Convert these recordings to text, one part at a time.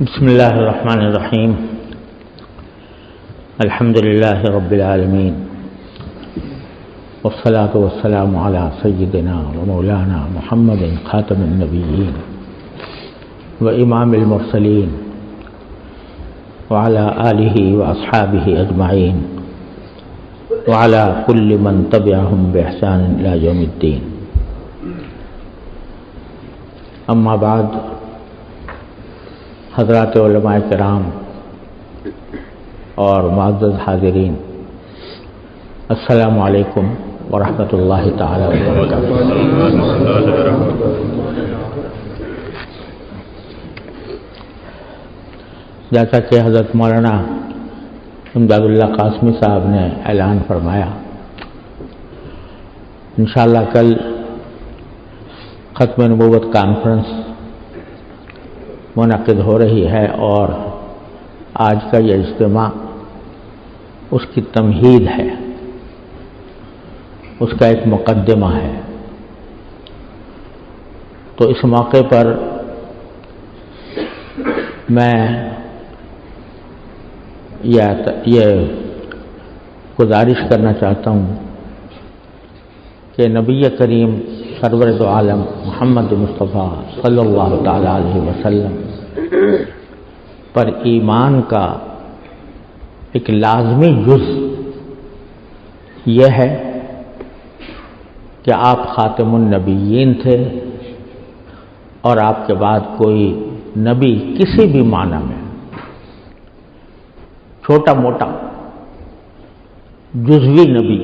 بسم الله الرحمن الرحيم. الحمد لله رب العالمين، والصلاة والسلام على سيدنا ومولانا محمد خاتم النبيين وإمام المرسلين وعلى آله وأصحابه أجمعين وعلى كل من تبعهم بإحسان إلى يوم الدين. أما بعد، حضرات علماء کرام اور معزز حاضرین، السلام علیکم ورحمۃ اللہ تعالی وبرکاتہ۔ جیسا کہ حضرت مولانا امداد اللہ قاسمی صاحب نے اعلان فرمایا، انشاءاللہ کل ختم نبوت کانفرنس منعقد ہو رہی ہے، اور آج کا یہ اجتماع اس کی تمہید ہے، اس کا ایک مقدمہ ہے۔ تو اس موقع پر میں یہ گزارش کرنا چاہتا ہوں کہ نبی کریم سرور دو عالم محمد مصطفیٰ صلی اللہ تعالی علیہ وسلم پر ایمان کا ایک لازمی جز یہ ہے کہ آپ خاتم النبیین تھے، اور آپ کے بعد کوئی نبی کسی بھی معنی میں، چھوٹا موٹا جزوی نبی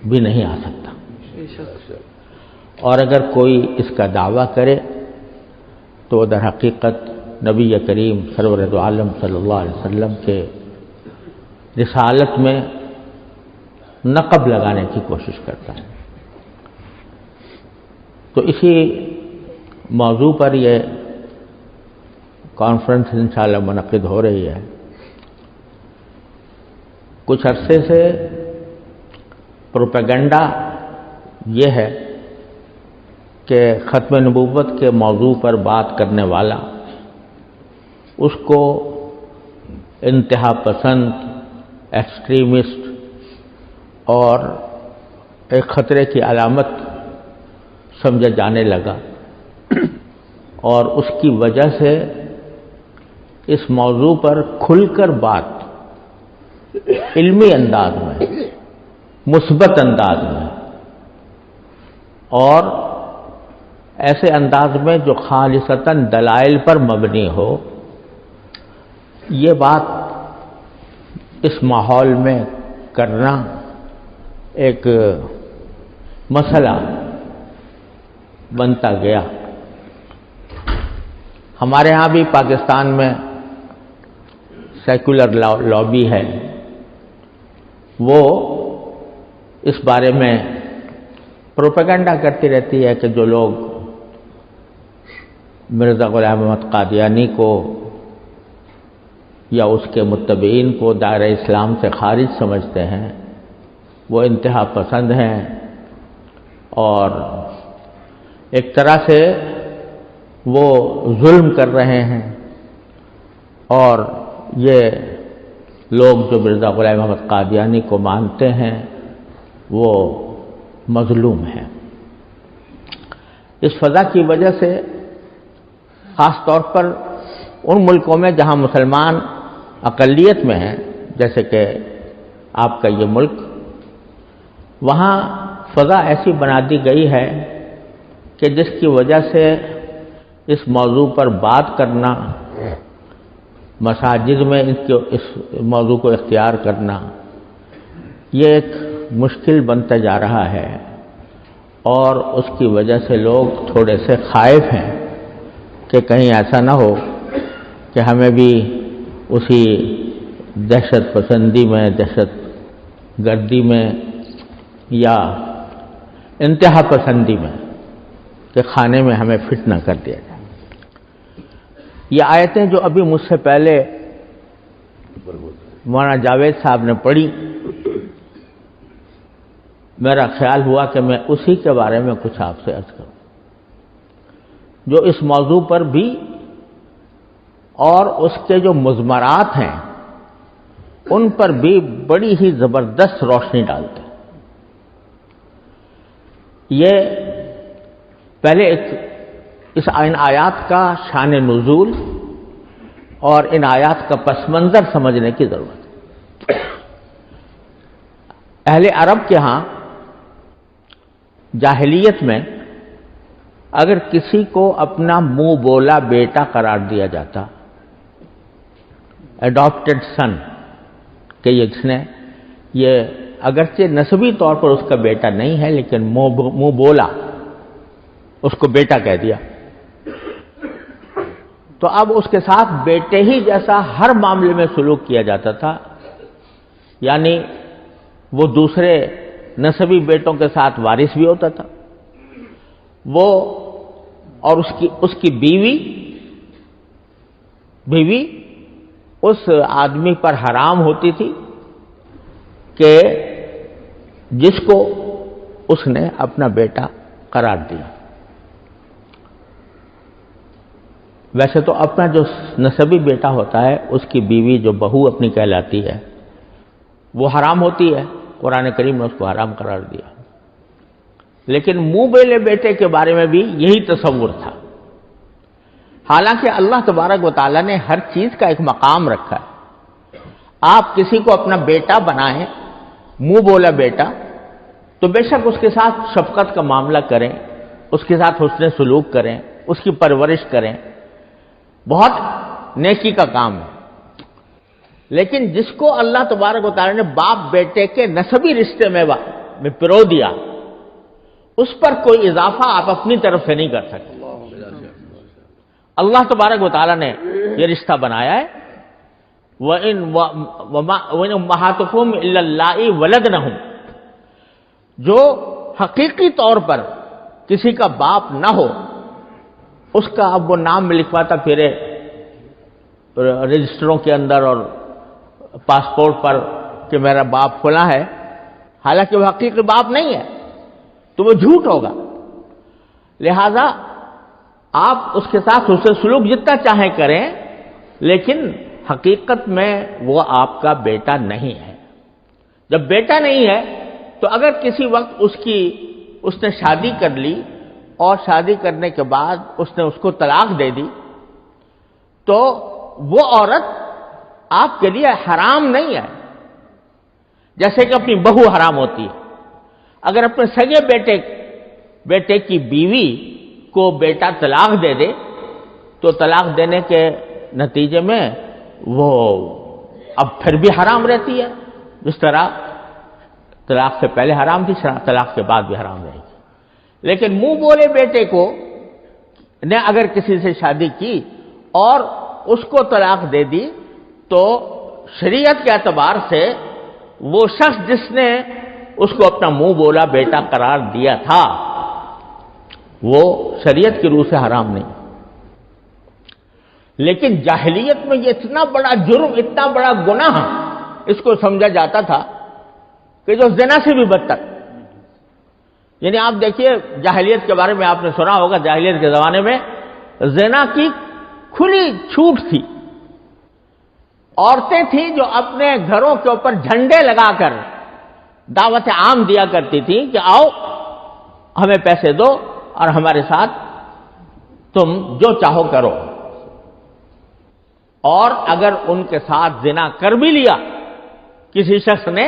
بھی نہیں آ سکتا، اور اگر کوئی اس کا دعویٰ کرے تو در حقیقت نبی کریم سرور دو عالم صلی اللہ علیہ وسلم کے رسالت میں نقب لگانے کی کوشش کرتا ہے۔ تو اسی موضوع پر یہ کانفرنس انشاءاللہ منعقد ہو رہی ہے۔ کچھ عرصے سے پروپیگنڈا یہ ہے کہ ختم نبوت کے موضوع پر بات کرنے والا اس کو انتہا پسند، ایکسٹریمسٹ اور ایک خطرے کی علامت سمجھا جانے لگا، اور اس کی وجہ سے اس موضوع پر کھل کر بات علمی انداز میں، مثبت انداز میں، اور ایسے انداز میں جو خالصتاً دلائل پر مبنی ہو، یہ بات اس ماحول میں کرنا ایک مسئلہ بنتا گیا۔ ہمارے ہاں بھی پاکستان میں سیکولر لابی ہے، وہ اس بارے میں پروپیگنڈا کرتی رہتی ہے کہ جو لوگ مرزا غلام احمد قادیانی کو یا اس کے متبعین کو دائرہ اسلام سے خارج سمجھتے ہیں، وہ انتہا پسند ہیں، اور ایک طرح سے وہ ظلم کر رہے ہیں، اور یہ لوگ جو مرزا غلام احمد قادیانی کو مانتے ہیں وہ مظلوم ہیں۔ اس فضا کی وجہ سے خاص طور پر ان ملکوں میں جہاں مسلمان اقلیت میں ہیں، جیسے کہ آپ کا یہ ملک، وہاں فضا ایسی بنا دی گئی ہے کہ جس کی وجہ سے اس موضوع پر بات کرنا، مساجد میں اس موضوع کو اختیار کرنا، یہ ایک مشکل بنتا جا رہا ہے، اور اس کی وجہ سے لوگ تھوڑے سے خائف ہیں کہ کہیں ایسا نہ ہو کہ ہمیں بھی اسی دہشت پسندی میں، دہشت گردی میں، یا انتہا پسندی میں کہ خانے میں ہمیں فٹ نہ کر دیا جائے۔ یہ آیتیں جو ابھی مجھ سے پہلے مولانا جاوید صاحب نے پڑھی، میرا خیال ہوا کہ میں اسی کے بارے میں کچھ آپ سے عرض کروں، جو اس موضوع پر بھی اور اس کے جو مضمرات ہیں ان پر بھی بڑی ہی زبردست روشنی ڈالتے ہیں۔ یہ پہلے ان آیات کا شان نزول اور ان آیات کا پس منظر سمجھنے کی ضرورت ہے۔ اہل عرب کے ہاں جاہلیت میں اگر کسی کو اپنا منہ بولا بیٹا قرار دیا جاتا، اڈاپٹڈ سن، کہ جس نے یہ اگرچہ نسبی طور پر اس کا بیٹا نہیں ہے لیکن منہ بولا اس کو بیٹا کہہ دیا، تو اب اس کے ساتھ بیٹے ہی جیسا ہر معاملے میں سلوک کیا جاتا تھا، یعنی وہ دوسرے نسبی بیٹوں کے ساتھ وارث بھی ہوتا تھا، وہ اور اس کی بیوی اس آدمی پر حرام ہوتی تھی کہ جس کو اس نے اپنا بیٹا قرار دیا۔ ویسے تو اپنا جو نسبی بیٹا ہوتا ہے اس کی بیوی جو بہو اپنی کہلاتی ہے وہ حرام ہوتی ہے، قرآن کریم نے اس کو حرام قرار دیا، لیکن منہ بولے بیٹے کے بارے میں بھی یہی تصور تھا۔ حالانکہ اللہ تبارک و تعالیٰ نے ہر چیز کا ایک مقام رکھا ہے۔ آپ کسی کو اپنا بیٹا بنائیں، منہ بولا بیٹا، تو بے شک اس کے ساتھ شفقت کا معاملہ کریں، اس کے ساتھ حسن سلوک کریں، اس کی پرورش کریں، بہت نیکی کا کام ہے۔ لیکن جس کو اللہ تبارک و تعالیٰ نے باپ بیٹے کے نسبی رشتے میں پرو دیا، اس پر کوئی اضافہ آپ اپنی طرف سے نہیں کر سکتے۔ اللہ تبارک و تعالیٰ نے یہ رشتہ بنایا ہے، وَإِنْ أُمَّهَاتُكُمْ إِلَّا اللَّائِي وَلَدْنَهُمْ، جو حقیقی طور پر کسی کا باپ نہ ہو، اس کا اب وہ نام میں لکھواتا پھرے رجسٹروں کے اندر اور پاسپورٹ پر کہ میرا باپ فلاں ہے، حالانکہ وہ حقیقی باپ نہیں ہے، تو وہ جھوٹ ہوگا۔ لہذا آپ اس کے ساتھ اس سے سلوک جتنا چاہیں کریں، لیکن حقیقت میں وہ آپ کا بیٹا نہیں ہے۔ جب بیٹا نہیں ہے تو اگر کسی وقت اس نے شادی کر لی اور شادی کرنے کے بعد اس نے اس کو طلاق دے دی، تو وہ عورت آپ کے لیے حرام نہیں ہے، جیسے کہ اپنی بہو حرام ہوتی ہے۔ اگر اپنے سگے بیٹے کی بیوی کو بیٹا طلاق دے دے تو طلاق دینے کے نتیجے میں وہ اب پھر بھی حرام رہتی ہے، جس طرح طلاق سے پہلے حرام تھی، طلاق کے بعد بھی حرام رہے گی۔ لیکن منہ بولے بیٹے کو نے اگر کسی سے شادی کی اور اس کو طلاق دے دی تو شریعت کے اعتبار سے وہ شخص جس نے اس کو اپنا منہ بولا بیٹا قرار دیا تھا وہ شریعت کی روح سے حرام نہیں۔ لیکن جاہلیت میں یہ اتنا بڑا جرم، اتنا بڑا گناہ اس کو سمجھا جاتا تھا کہ جو زنا سے بھی بدتر۔ یعنی آپ دیکھیے جاہلیت کے بارے میں آپ نے سنا ہوگا، جاہلیت کے زمانے میں زنا کی کھلی چھوٹ تھی۔ عورتیں تھیں جو اپنے گھروں کے اوپر جھنڈے لگا کر دعوت عام دیا کرتی تھیں کہ آؤ ہمیں پیسے دو اور ہمارے ساتھ تم جو چاہو کرو، اور اگر ان کے ساتھ زنا کر بھی لیا کسی شخص نے،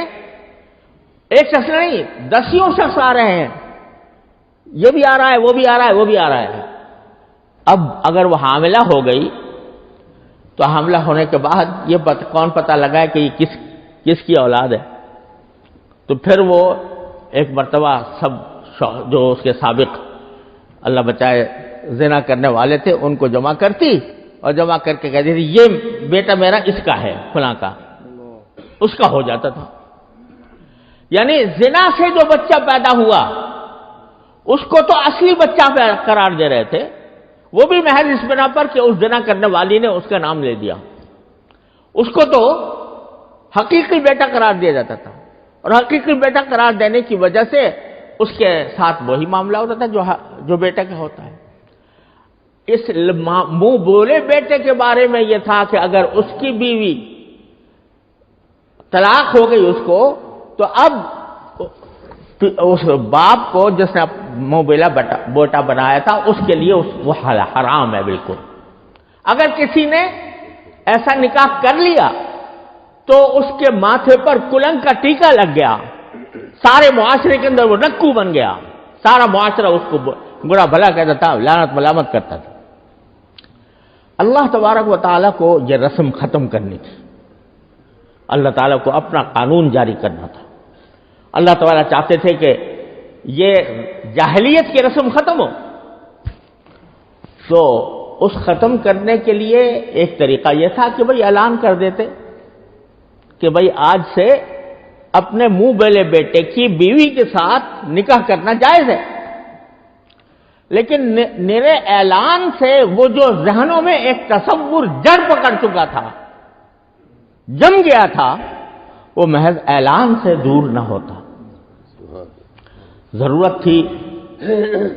ایک شخص نہیں 10 شخص آ رہے ہیں، یہ بھی آ رہا ہے وہ بھی آ رہا ہے وہ بھی آ رہا ہے، اب اگر وہ حاملہ ہو گئی تو حاملہ ہونے کے بعد یہ کون پتہ لگا ہے کہ یہ کس کی اولاد ہے، تو پھر وہ ایک مرتبہ سب جو اس کے سابق اللہ بچائے زنا کرنے والے تھے ان کو جمع کرتی اور جمع کر کے کہتی تھی یہ بیٹا میرا اس کا ہے فلاں کا، اس کا ہو جاتا تھا۔ یعنی زنا سے جو بچہ پیدا ہوا اس کو تو اصلی بچہ قرار دے رہے تھے، وہ بھی محض اس بنا پر کہ اس زنا کرنے والی نے اس کا نام لے دیا، اس کو تو حقیقی بیٹا قرار دیا جاتا تھا، اور حقیقی بیٹا قرار دینے کی وجہ سے اس کے ساتھ وہی معاملہ ہوتا تھا جو بیٹا کا ہوتا ہے۔ اس منہ بولے بیٹے کے بارے میں یہ تھا کہ اگر اس کی بیوی طلاق ہو گئی اس کو، تو اب اس باپ کو جس نے منہ بولا بیٹا بنایا تھا اس کے لیے وہ حرام ہے بالکل۔ اگر کسی نے ایسا نکاح کر لیا تو اس کے ماتھے پر کلنگ کا ٹیکا لگ گیا، سارے معاشرے کے اندر وہ نکو بن گیا، سارا معاشرہ اس کو برا بھلا کہتا تھا، لعنت ملامت کرتا تھا۔ اللہ تبارک و تعالیٰ کو یہ رسم ختم کرنی تھی، اللہ تعالیٰ کو اپنا قانون جاری کرنا تھا۔ اللہ تعالیٰ چاہتے تھے کہ یہ جاہلیت کی رسم ختم ہو، تو اس ختم کرنے کے لیے ایک طریقہ یہ تھا کہ بھئی اعلان کر دیتے کہ بھئی آج سے اپنے منہ بولے بیٹے کی بیوی کے ساتھ نکاح کرنا جائز ہے۔ لیکن میرے اعلان سے وہ جو ذہنوں میں ایک تصور جڑ پکڑ چکا تھا، جم گیا تھا، وہ محض اعلان سے دور نہ ہوتا۔ ضرورت تھی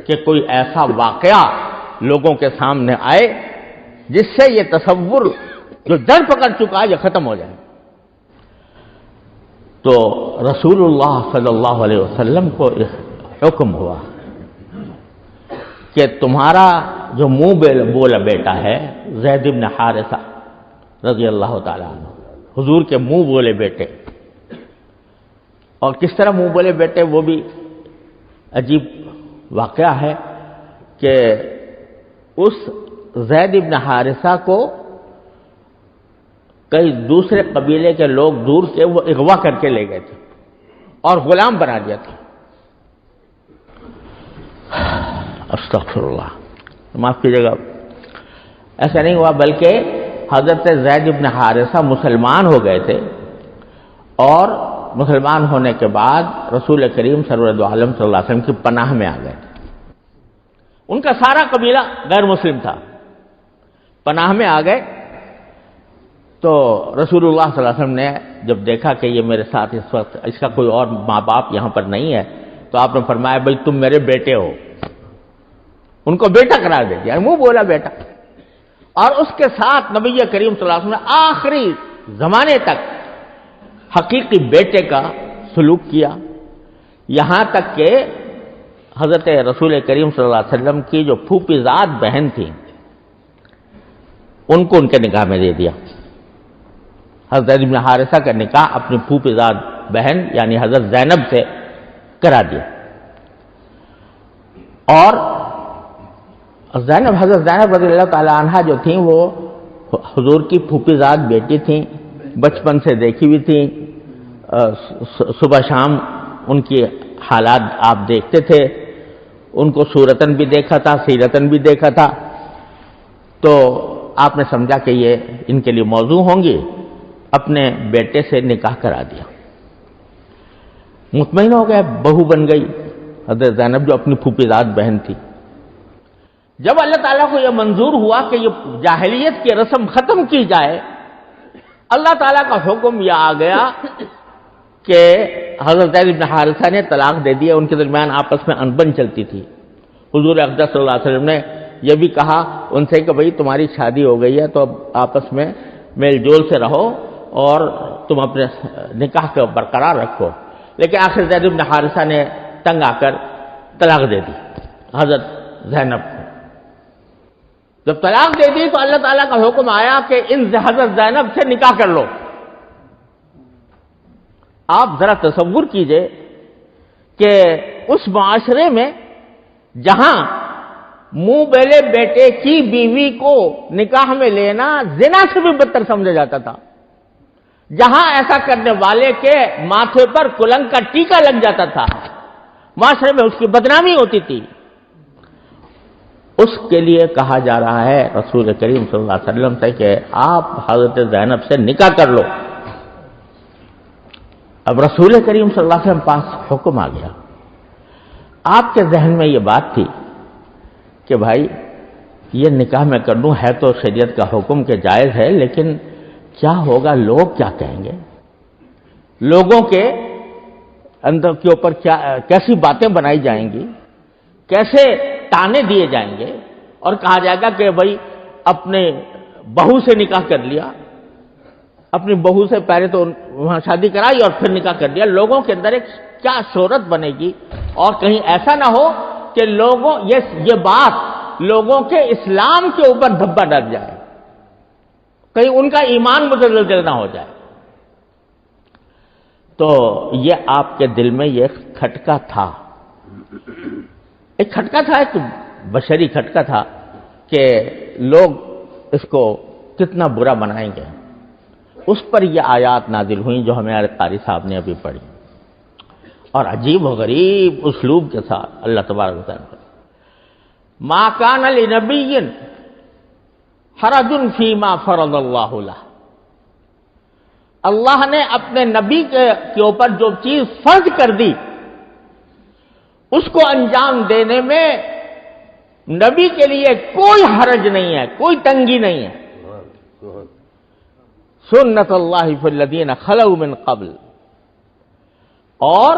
کہ کوئی ایسا واقعہ لوگوں کے سامنے آئے جس سے یہ تصور جو جڑ پکڑ چکا ہے یہ ختم ہو جائے۔ تو رسول اللہ صلی اللہ علیہ وسلم کو حکم ہوا کہ تمہارا جو منہ بولا بیٹا ہے زید بن حارثہ رضی اللہ تعالیٰ عنہ، حضور کے منہ بولے بیٹے، اور کس طرح منہ بولے بیٹے وہ بھی عجیب واقعہ ہے کہ اس زید بن حارثہ کو کئی دوسرے قبیلے کے لوگ دور سے وہ اغوا کر کے لے گئے تھے اور غلام بنا دیا تھا۔ استغفر اللہ، معاف کیجیے گا، ایسا نہیں ہوا، بلکہ حضرت زید بن حارثہ مسلمان ہو گئے تھے، اور مسلمان ہونے کے بعد رسول کریم سرور دو عالم صلی اللہ علیہ وسلم کی پناہ میں آ گئے تھے۔ ان کا سارا قبیلہ غیر مسلم تھا، پناہ میں آ گئے تو رسول اللہ صلی اللہ علیہ وسلم نے جب دیکھا کہ یہ میرے ساتھ اس وقت اس کا کوئی اور ماں باپ یہاں پر نہیں ہے، تو آپ نے فرمایا بھائی تم میرے بیٹے ہو، ان کو بیٹا قرار دے دیا، منہ بولا بیٹا۔ اور اس کے ساتھ نبی کریم صلی اللہ علیہ وسلم نے آخری زمانے تک حقیقی بیٹے کا سلوک کیا، یہاں تک کہ حضرت رسول کریم صلی اللہ علیہ وسلم کی جو پھوپھی زاد بہن تھی ان کو ان کے نکاح میں دے دیا۔ حضرت ابن حارثہ کا نکاح اپنی پھوپھی زاد بہن یعنی حضرت زینب سے کرا دیا، اور حضرت زینب رضی اللہ تعالی عنہا جو تھیں وہ حضور کی پھوپھی زاد بیٹی تھیں، بچپن سے دیکھی ہوئی تھیں، صبح شام ان کی حالات آپ دیکھتے تھے، ان کو صورتاً بھی دیکھا تھا، سیرتاً بھی دیکھا تھا، تو آپ نے سمجھا کہ یہ ان کے لیے موضوع ہوں گی، اپنے بیٹے سے نکاح کرا دیا۔ مطمئن ہو گئے، بہو بن گئی حضرت زینب جو اپنی پھوپھی زاد بہن تھی۔ جب اللہ تعالیٰ کو یہ منظور ہوا کہ یہ جاہلیت کی رسم ختم کی جائے، اللہ تعالیٰ کا حکم یہ آ گیا کہ حضرت زید بن حارثہ نے طلاق دے دیا، ان کے درمیان آپس میں انبن چلتی تھی۔ حضور اقدس صلی اللہ علیہ وسلم نے یہ بھی کہا ان سے کہ بھئی تمہاری شادی ہو گئی ہے تو اب آپس میں میل جول سے رہو اور تم اپنے نکاح کو برقرار رکھو، لیکن آخر زید بن حارثہ نے تنگ آ کر طلاق دے دی حضرت زینب کو۔ جب طلاق دے دی تو اللہ تعالیٰ کا حکم آیا کہ ان حضرت زینب سے نکاح کر لو۔ آپ ذرا تصور کیجئے کہ اس معاشرے میں جہاں منہ بولے بیٹے کی بیوی کو نکاح میں لینا زنا سے بھی بدتر سمجھا جاتا تھا، جہاں ایسا کرنے والے کے ماتھے پر کلنگ کا ٹیکا لگ جاتا تھا، معاشرے میں اس کی بدنامی ہوتی تھی، اس کے لیے کہا جا رہا ہے رسول کریم صلی اللہ علیہ وسلم سے کہ آپ حضرت زینب سے نکاح کر لو۔ اب رسول کریم صلی اللہ علیہ وسلم پاس حکم آ گیا۔ آپ کے ذہن میں یہ بات تھی کہ بھائی یہ نکاح میں کر لوں، ہے تو شریعت کا حکم کہ جائز ہے، لیکن کیا ہوگا، لوگ کیا کہیں گے، لوگوں کے اندر کے اوپر کیسی باتیں بنائی جائیں گی، کیسے تانے دیے جائیں گے، اور کہا جائے گا کہ بھائی اپنے بہو سے نکاح کر لیا، اپنی بہو سے پہلے تو وہاں شادی کرائی اور پھر نکاح کر لیا، لوگوں کے اندر ایک کیا شہرت بنے گی، اور کہیں ایسا نہ ہو کہ لوگوں یہ بات لوگوں کے اسلام کے اوپر دھبا ڈال جائے، کہیں ان کا ایمان متزلزل نہ ہو جائے۔ تو یہ آپ کے دل میں یہ کھٹکا تھا، ایک کھٹکا تھا، ایک بشری کھٹکا تھا کہ لوگ اس کو کتنا برا بنائیں گے۔ اس پر یہ آیات نازل ہوئیں جو ہمارے قاری صاحب نے ابھی پڑھی، اور عجیب و غریب اسلوب کے ساتھ اللہ تبارک و تعالیٰ ما کان لنبی حرج فیما فرض اللہ لہ، اللہ نے اپنے نبی کے اوپر جو چیز فرض کر دی اس کو انجام دینے میں نبی کے لیے کوئی حرج نہیں ہے، کوئی تنگی نہیں ہے۔ سنت اللہ فی الذین خلوا من قبل، اور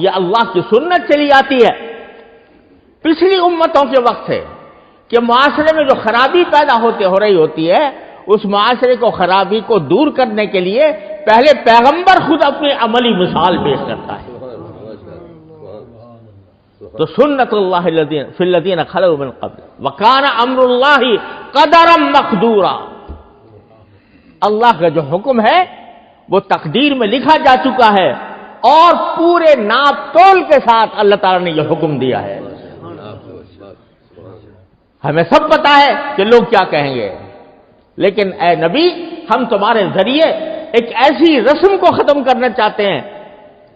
یہ اللہ کی سنت چلی آتی ہے پچھلی امتوں کے وقت سے کہ معاشرے میں جو خرابی پیدا ہو رہی ہوتی ہے، اس معاشرے کو خرابی کو دور کرنے کے لیے پہلے پیغمبر خود اپنی عملی مثال پیش کرتا ہے۔ تو سنت اللہ فی الذین خلوا من قبل وکان امر اللہ قدرا مقدورا، اللہ کا جو حکم ہے وہ تقدیر میں لکھا جا چکا ہے، اور پورے ناپ تول کے ساتھ اللہ تعالیٰ نے یہ حکم دیا ہے۔ ہمیں سب پتا ہے کہ لوگ کیا کہیں گے، لیکن اے نبی ہم تمہارے ذریعے ایک ایسی رسم کو ختم کرنا چاہتے ہیں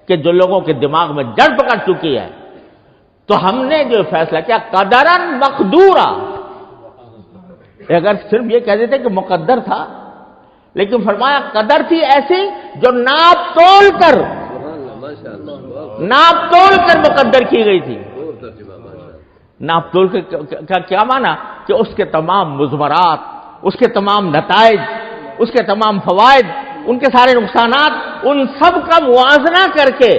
کہ جو لوگوں کے دماغ میں جڑ پکڑ چکی ہے، تو ہم نے جو فیصلہ کیا قدرن مقدورا، اگر صرف یہ کہہ دیتے کہ مقدر تھا، لیکن فرمایا قدر تھی ایسی جو ناپ تول کر مقدر کی گئی تھی۔ ناپ تول کا کیا معنی کہ اس کے تمام مضمرات، اس کے تمام نتائج، اس کے تمام فوائد، ان کے سارے نقصانات، ان سب کا موازنہ کر کے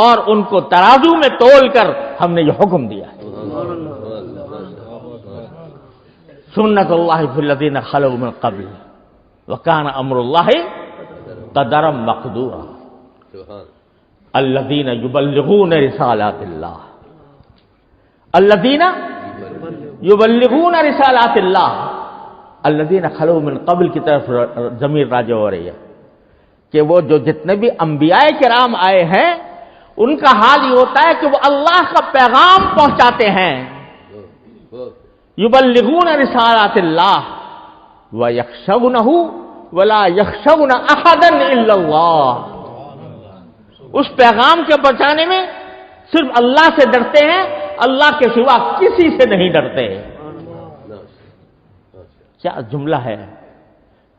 اور ان کو ترازو میں تول کر ہم نے یہ حکم دیا ہے۔ سنت اللہ فی الذین خلوا من قبل وکان امر اللہ قدرا مقدورا الذین یبلغون رسالات اللہ، الذین یبلغون رسالات اللہ، الذین خلوا من قبل کی طرف ضمیر راجع ہو رہی ہے کہ وہ جو جتنے بھی انبیاء کرام آئے ہیں ان کا حال یہ ہوتا ہے کہ وہ اللہ کا پیغام پہنچاتے ہیں۔ یبلغون رسالات اللہ ویخشونہ ولا یخشون احدا الا اللہ، اس پیغام کے پہنچانے میں صرف اللہ سے ڈرتے ہیں، اللہ کے سوا کسی سے نہیں ڈرتے۔ کیا جملہ ہے،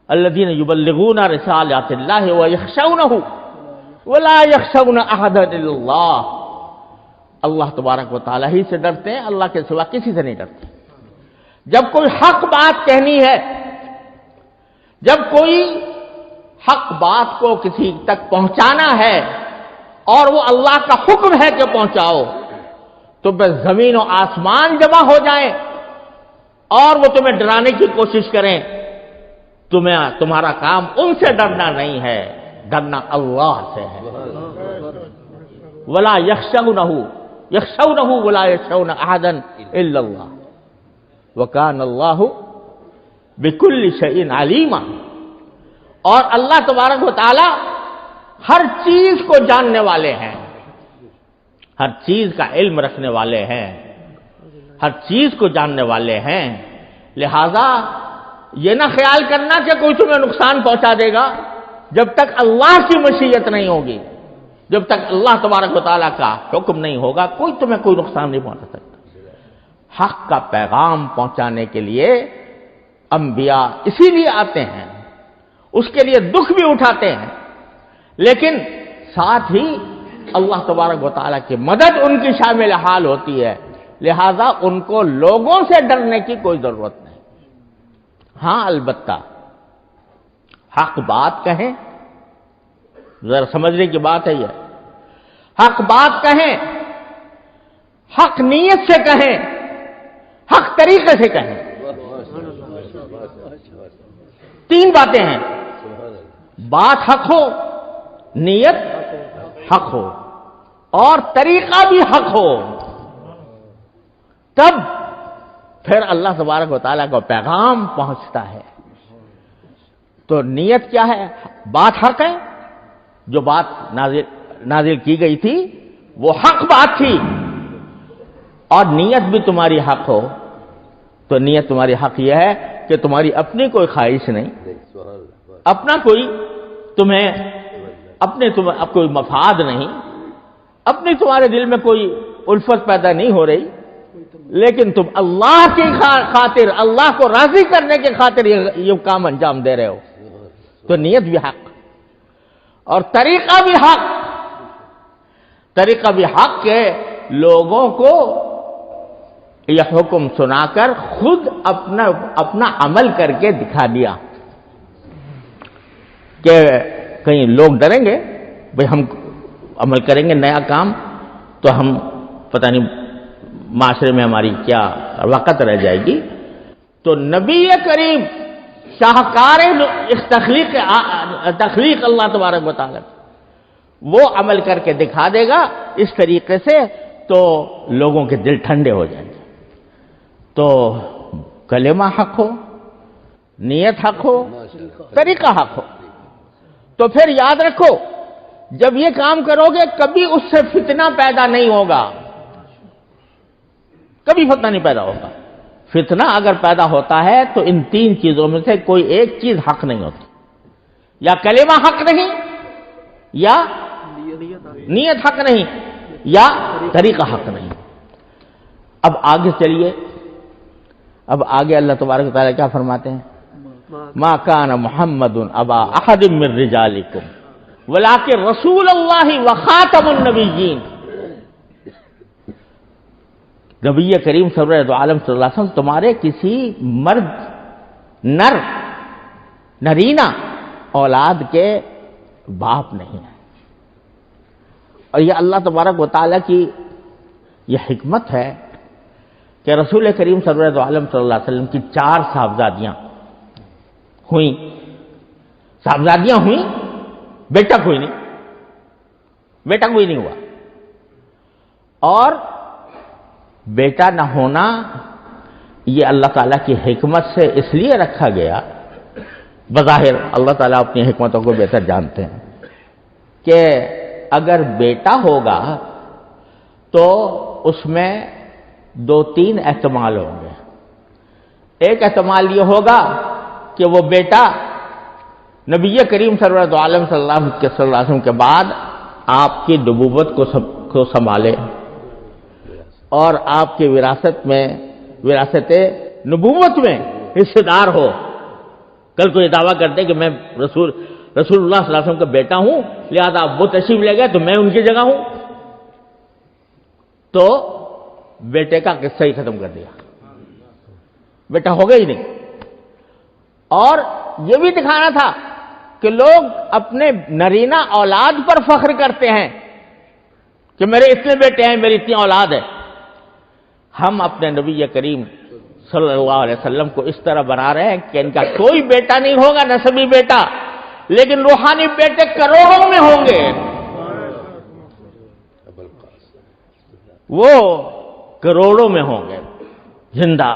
الذین یبلغون رسالات اللہ ویخشونہ ولا یخشون احدا الا اللہ، اللہ تبارک و تعالیٰ ہی سے ڈرتے ہیں، اللہ کے سوا کسی سے نہیں ڈرتے۔ جب کوئی حق بات کہنی ہے، جب کوئی حق بات کو کسی تک پہنچانا ہے اور وہ اللہ کا حکم ہے کہ پہنچاؤ، تو بس زمین و آسمان جمع ہو جائیں اور وہ تمہیں ڈرانے کی کوشش کریں، تمہارا کام ان سے ڈرنا نہیں ہے، ڈرنا اللہ سے ہے۔ ولا یخشونہ ولا یخشون احدا الا اللہ وکان اللہ بکل شیء علیما، اور اللہ تبارک و تعالی ہر چیز کو جاننے والے ہیں، ہر چیز کا علم رکھنے والے ہیں، ہر چیز کو جاننے والے ہیں۔ لہذا یہ نہ خیال کرنا کہ کوئی تمہیں نقصان پہنچا دے گا، جب تک اللہ کی مشیت نہیں ہوگی، جب تک اللہ تبارک و تعالیٰ کا حکم نہیں ہوگا، کوئی تمہیں کوئی نقصان نہیں پہنچا سکتا۔ حق کا پیغام پہنچانے کے لیے انبیاء اسی لیے آتے ہیں، اس کے لیے دکھ بھی اٹھاتے ہیں، لیکن ساتھ ہی اللہ تبارک و تعالیٰ کی مدد ان کی شامل حال ہوتی ہے، لہذا ان کو لوگوں سے ڈرنے کی کوئی ضرورت نہیں۔ ہاں البتہ حق بات کہیں، ذرا سمجھنے کی بات ہے یہ، حق بات کہیں، حق نیت سے کہیں، حق طریقے سے کہیں. 3 باتیں ہیں، بات حق ہو، نیت حق ہو اور طریقہ بھی حق ہو، تب پھر اللہ تبارک و تعالیٰ کا پیغام پہنچتا ہے. تو نیت کیا ہے؟ بات حق ہے، جو بات نازل کی گئی تھی وہ حق بات تھی، اور نیت بھی تمہاری حق ہو. تو نیت تمہاری حق یہ ہے کہ تمہاری اپنی کوئی خواہش نہیں، اپنا کوئی تمہیں کوئی مفاد نہیں، اپنی تمہارے دل میں کوئی الفت پیدا نہیں ہو رہی، لیکن تم اللہ کی خاطر، اللہ کو راضی کرنے کی خاطر یہ کام انجام دے رہے ہو. تو نیت بھی حق اور طریقہ بھی حق. طریقہ بھی حق کہ لوگوں کو یہ حکم سنا کر خود اپنا عمل کر کے دکھا دیا، کہ کہیں لوگ ڈریں گے بھئی ہم عمل کریں گے نیا کام تو ہم پتہ نہیں معاشرے میں ہماری کیا وقت رہ جائے گی. تو نبی کریم شاہکار تخلیق اللہ تبارک و تعالی وہ عمل کر کے دکھا دے گا اس طریقے سے، تو لوگوں کے دل ٹھنڈے ہو جائیں گے. تو کلمہ حق ہو، نیت حق ہو، طریقہ حق ہو، تو پھر یاد رکھو جب یہ کام کرو گے کبھی اس سے فتنہ پیدا نہیں ہوگا، کبھی فتنہ نہیں پیدا ہوگا. فتنہ اگر پیدا ہوتا ہے تو ان 3 چیزوں میں سے کوئی ایک چیز حق نہیں ہوتی، یا کلمہ حق نہیں، یا نیت حق نہیں، یا طریقہ حق نہیں. اب آگے چلیے، اب آگے اللہ تبارک و تعالیٰ کیا فرماتے ہیں؟ ما کان محمد ابا احد من رجالکم ولکن رسول اللہ وخاتم النبیین. نبی کریم سرور دو عالم صلی اللہ علیہ وسلم تمہارے کسی مرد نرینہ اولاد کے باپ نہیں ہے. اور یہ اللہ تبارک و تعالیٰ کی یہ حکمت ہے کہ رسول کریم سرور دو عالم صلی اللہ علیہ وسلم کی 4 صاحبزادیاں ہوئیں. صاحبزادیاں ہوئیں، بیٹا کوئی نہیں ہوا. اور بیٹا نہ ہونا یہ اللہ تعالیٰ کی حکمت سے اس لیے رکھا گیا، بظاہر اللہ تعالیٰ اپنی حکمتوں کو بہتر جانتے ہیں، کہ اگر بیٹا ہوگا تو اس میں 2-3 احتمال ہوں گے. ایک احتمال یہ ہوگا کہ وہ بیٹا نبی کریم سرور دو عالم صلی اللہ علیہ وسلم کے بعد آپ کی نبوت کو سنبھالے اور آپ کی وراثت نبوت میں حصے دار ہو. کل کو یہ دعویٰ کرتے کہ میں رسول اللہ صلی اللہ علیہ وسلم کا بیٹا ہوں، لہذا وہ تشریف لے گئے تو میں ان کی جگہ ہوں، تو بیٹے کا قصہ ہی ختم کر دیا، بیٹا ہوگا ہی نہیں. اور یہ بھی دکھانا تھا کہ لوگ اپنے نرینہ اولاد پر فخر کرتے ہیں کہ میرے اتنے بیٹے ہیں، میری اتنی اولاد ہے. ہم اپنے نبی کریم صلی اللہ علیہ وسلم کو اس طرح بنا رہے ہیں کہ ان کا کوئی بیٹا نہیں ہوگا نسبی بیٹا، لیکن روحانی بیٹے کروڑوں میں ہوں گے. وہ کروڑوں میں ہوں گے، زندہ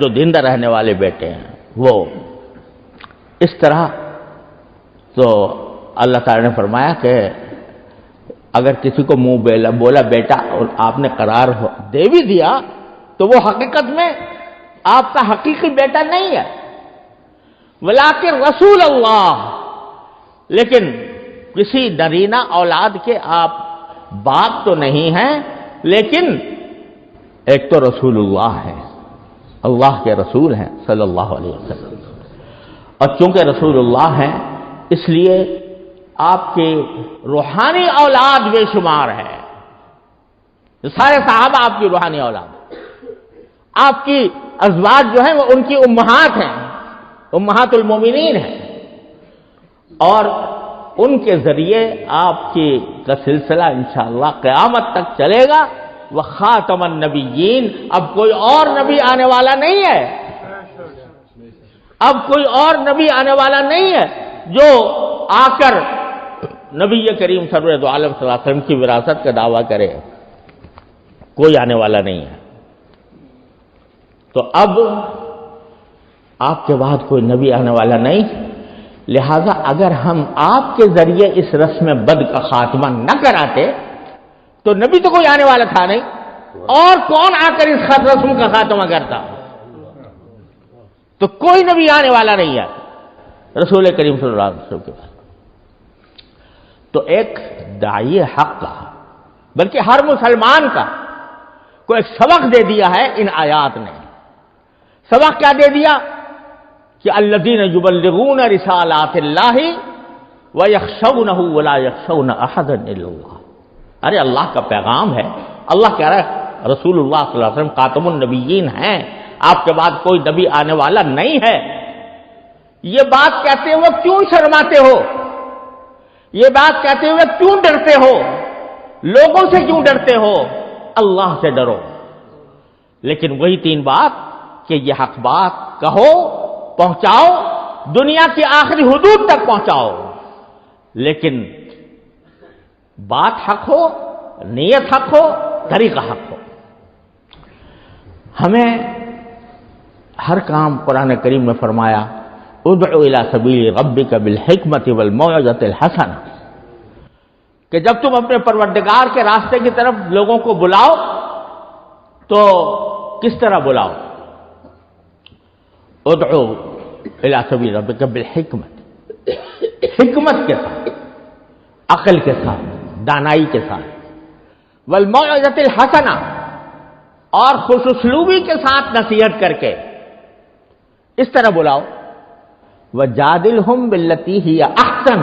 جو زندہ رہنے والے بیٹے ہیں وہ. اس طرح تو اللہ تعالی نے فرمایا کہ اگر کسی کو منہ بولا بیٹا اور آپ نے قرار دے بھی دیا تو وہ حقیقت میں آپ کا حقیقی بیٹا نہیں ہے، ولیکن رسول اللہ. لیکن کسی نرینہ اولاد کے آپ باپ تو نہیں ہیں، لیکن ایک تو رسول اللہ ہے، اللہ کے رسول ہیں صلی اللہ علیہ وسلم. اور چونکہ رسول اللہ ہیں اس لیے آپ کی روحانی اولاد بے شمار ہے. سارے صحابہ آپ کی روحانی اولاد ہیں. آپ کی ازواج جو ہیں وہ ان کی امہات ہیں، امہات المومنین ہیں، اور ان کے ذریعے آپ کی کا سلسلہ انشاءاللہ قیامت تک چلے گا. وخاتم النبیین، اب کوئی اور نبی آنے والا نہیں ہے، اب کوئی اور نبی آنے والا نہیں ہے جو آ کر نبی کریم سرور دو عالم صلی اللہ علیہ وسلم کی وراثت کا دعویٰ کرے، کوئی آنے والا نہیں ہے۔ تو اب آپ کے بعد کوئی نبی آنے والا نہیں، لہذا اگر ہم آپ کے ذریعے اس رسم بد کا خاتمہ نہ کراتے تو نبی تو کوئی آنے والا تھا نہیں، اور کون آ کر اس رسم کا خاتمہ کرتا؟ تو کوئی نبی آنے والا نہیں ہے رسول کریم صلی اللہ علیہ وسلم کے پاس۔ تو ایک داعی حق کا، بلکہ ہر مسلمان کا کو ایک سبق دے دیا ہے ان آیات نے۔ سبق کیا دے دیا؟ کہ الذین یبلغون رسالات اللہ ویخشونہ ولا یخشون احدا الا اللہ۔ ارے اللہ کا پیغام ہے، اللہ کہہ رہا ہے رسول اللہ صلی اللہ علیہ وسلم خاتم النبیین ہیں، آپ کے بعد کوئی نبی آنے والا نہیں ہے۔ یہ بات کہتے ہوئے کیوں شرماتے ہو؟ یہ بات کہتے ہوئے کیوں ڈرتے ہو؟ لوگوں سے کیوں ڈرتے ہو؟ اللہ سے ڈرو۔ لیکن وہی تین بات کہ یہ حق بات کہو، پہنچاؤ، دنیا کی آخری حدود تک پہنچاؤ، لیکن بات حق ہو، نیت حق ہو، طریقہ حق ہو۔ ہمیں ہر کام قرآن کریم میں فرمایا ادعو الی سبیل ربک بالحکمت والموعظۃ الحسنہ، کہ جب تم اپنے پروردگار کے راستے کی طرف لوگوں کو بلاؤ تو کس طرح بلاؤ؟ ادعو الی سبیل ربک بالحکمت، حکمت کے ساتھ، عقل کے ساتھ، دانائی کے ساتھ، والموعظۃ الحسنہ، اور خوش اسلوبی کے ساتھ نصیحت کر کے اس طرح بلاؤ۔ وجادلہم باللتی ہی احسن،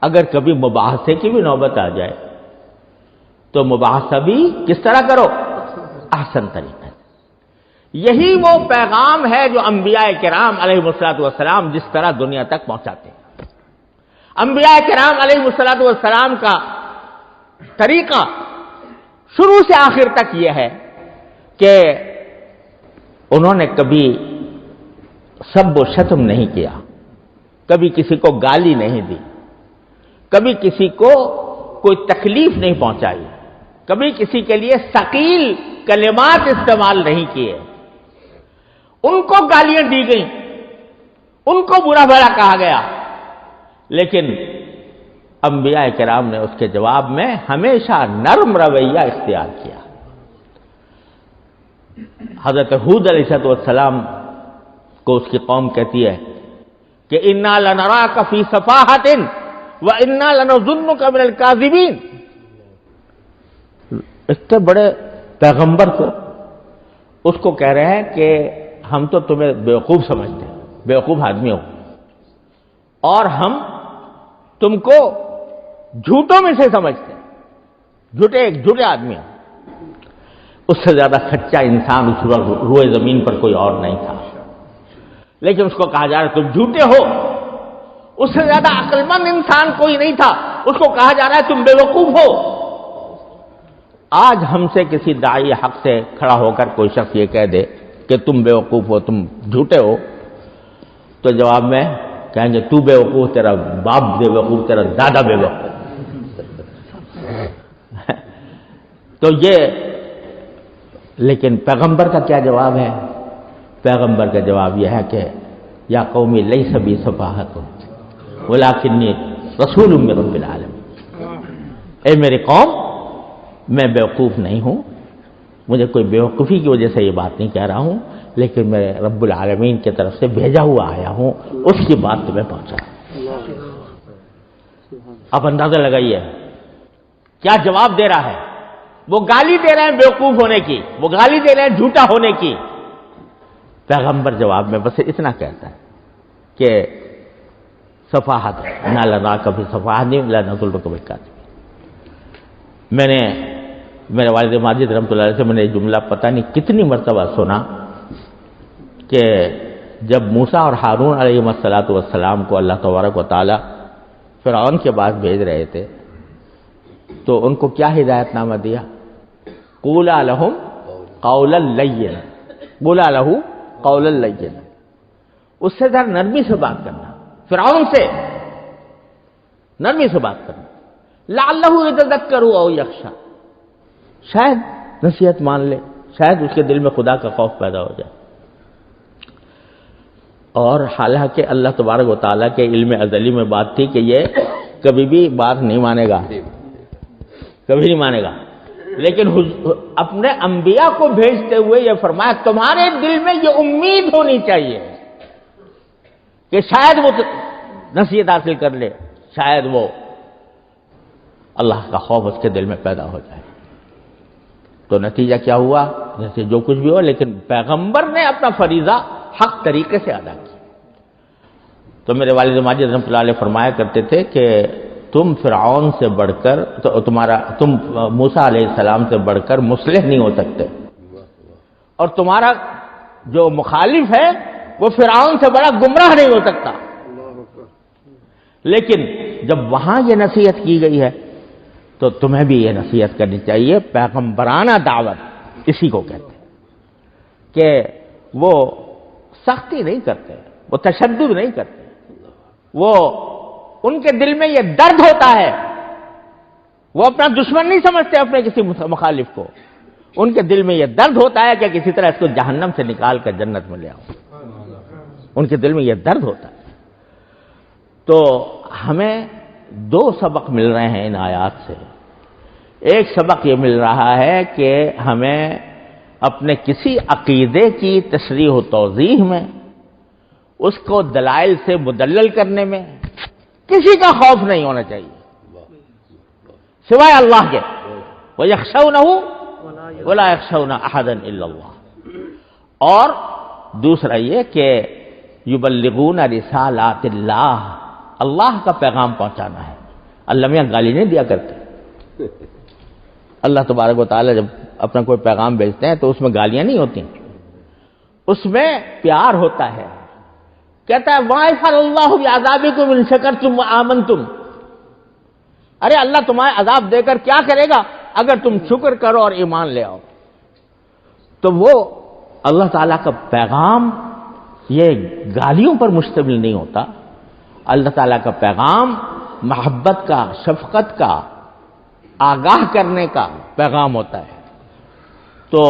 اگر کبھی مباحثے کی بھی نوبت آ جائے تو مباحثہ بھی کس طرح کرو؟ احسن طریقے سے۔ یہی وہ پیغام ہے جو انبیاء کرام علیہ السلام جس طرح دنیا تک پہنچاتے ہیں۔ انبیاء کرام علیہ السلام کا طریقہ شروع سے آخر تک یہ ہے کہ انہوں نے کبھی سب و شتم نہیں کیا، کبھی کسی کو گالی نہیں دی، کبھی کسی کو کوئی تکلیف نہیں پہنچائی، کبھی کسی کے لیے ثقیل کلمات استعمال نہیں کیے۔ ان کو گالیاں دی گئیں، ان کو برا بھلا کہا گیا، لیکن انبیاء کرام نے اس کے جواب میں ہمیشہ نرم رویہ اختیار کیا۔ حضرت ہود علیہ السلام کو اس کی قوم کہتی ہے کہ انا لنراک فی صفاحۃ وانا لنظنک من الکاذبین۔ اتنے بڑے پیغمبر کو اس کو کہہ رہے ہیں کہ ہم تو تمہیں بیوقوف سمجھتے ہیں، بیوقوف آدمی ہو، اور ہم تم کو جھوٹوں میں سے سمجھتے ہیں، جھوٹے آدمی ہیں۔ اس سے زیادہ سچا انسان اس وقت روئے زمین پر کوئی اور نہیں تھا، لیکن اس کو کہا جا رہا ہے تم جھوٹے ہو۔ اس سے زیادہ عقل مند انسان کوئی نہیں تھا، اس کو کہا جا رہا ہے تم بیوقوف ہو۔ آج ہم سے کسی داعی حق سے کھڑا ہو کر کوئی شخص یہ کہہ دے کہ تم بیوقوف ہو، تم جھوٹے ہو، تو جواب میں کہیں گے تو بیوقوف، تیرا باپ بیوقوف، تیرا دادا بیوقوف۔ تو یہ، لیکن پیغمبر کا کیا جواب ہے؟ پیغمبر کا جواب یہ ہے کہ یا قومی لیس بی صفاحۃ ولکنی رسول من رب العالمین، اے میری قوم، میں بیوقوف نہیں ہوں، مجھے کوئی بیوقوفی کی وجہ سے یہ بات نہیں کہہ رہا ہوں، لیکن میں رب العالمین کی طرف سے بھیجا ہوا آیا ہوں، اس کی بات تمہیں پہنچا۔ آپ اندازہ لگائیے کیا جواب دے رہا ہے۔ وہ گالی دے رہے ہیں بیوقوف ہونے کی، وہ گالی دے رہے ہیں جھوٹا ہونے کی۔ پیغمبر جواب میں بس اتنا کہتا ہے کہ صفاحت نہ لنا کبھی صفاحت نہیں لا نظلم کبھی کاذب۔ میں نے میرے والد ماجد رحمۃ اللہ علیہ سے میں نے یہ جملہ پتہ نہیں کتنی مرتبہ سنا کہ جب موسیٰ اور ہارون علیہ السلام کو اللہ تبارک و تعالی فرعون کے پاس بھیج رہے تھے تو ان کو کیا ہدایت نامہ دیا؟ قولا لہم قولا لینا، قولا لہ قولا لینا، اس سے ذرا نرمی سے بات کرنا، فرعون سے نرمی سے بات کرنا، لعلہ یتذکر او یخشی، شاید نصیحت مان لے، شاید اس کے دل میں خدا کا خوف پیدا ہو جائے۔ اور حالانکہ اللہ تبارک و تعالیٰ کے علم ازلی میں بات تھی کہ یہ کبھی بھی بات نہیں مانے گا، کبھی نہیں مانے گا، لیکن اپنے انبیاء کو بھیجتے ہوئے یہ فرمایا تمہارے دل میں یہ امید ہونی چاہیے کہ شاید وہ نصیحت حاصل کر لے، شاید وہ اللہ کا خوف اس کے دل میں پیدا ہو جائے۔ تو نتیجہ کیا ہوا؟ جیسے جو کچھ بھی ہو، لیکن پیغمبر نے اپنا فریضہ حق طریقے سے ادا کیا۔ تو میرے والد ماجد رحمۃ اللہ علیہ فرمایا کرتے تھے کہ تم فرعون سے بڑھ کر تم موسیٰ علیہ السلام سے بڑھ کر مصلح نہیں ہو سکتے، اور تمہارا جو مخالف ہے وہ فرعون سے بڑا گمراہ نہیں ہو سکتا۔ لیکن جب وہاں یہ نصیحت کی گئی ہے تو تمہیں بھی یہ نصیحت کرنی چاہیے۔ پیغمبرانہ دعوت اسی کو کہتے ہیں کہ وہ سختی نہیں کرتے، وہ تشدد نہیں کرتے، وہ ان کے دل میں یہ درد ہوتا ہے، وہ اپنا دشمن نہیں سمجھتے اپنے کسی مخالف کو، ان کے دل میں یہ درد ہوتا ہے کہ کسی طرح اس کو جہنم سے نکال کر جنت میں لے آؤ، ان کے دل میں یہ درد ہوتا ہے۔ تو ہمیں دو سبق مل رہے ہیں ان آیات سے۔ ایک سبق یہ مل رہا ہے کہ ہمیں اپنے کسی عقیدے کی تشریح و توضیح میں، اس کو دلائل سے مدلل کرنے میں کسی کا خوف نہیں ہونا چاہیے سوائے اللہ کے، وَيَخْشَوْنَهُ وَلَا يَخْشَوْنَ أَحَدًا إِلَّا اللَّهُ۔ اور دوسرا یہ کہ يُبَلِّغُونَ رِسَالَاتِ اللَّهِ، اللہ کا پیغام پہنچانا ہے۔ اللہ میاں گالی نہیں دیا کرتے، اللہ تبارک و تعالیٰ جب اپنا کوئی پیغام بھیجتے ہیں تو اس میں گالیاں نہیں ہوتی، اس میں پیار ہوتا ہے۔ کہتا ہے مَا يَفْعَلُ اللَّهُ بِعَذَابِكُمْ إِن شَكَرْتُمْ وَآمَنْتُمْ، ارے اللہ تمہیں عذاب دے کر کیا کرے گا اگر تم شکر کرو اور ایمان لے آؤ۔ تو وہ اللہ تعالیٰ کا پیغام یہ گالیوں پر مشتمل نہیں ہوتا، اللہ تعالیٰ کا پیغام محبت کا، شفقت کا، آگاہ کرنے کا پیغام ہوتا ہے۔ تو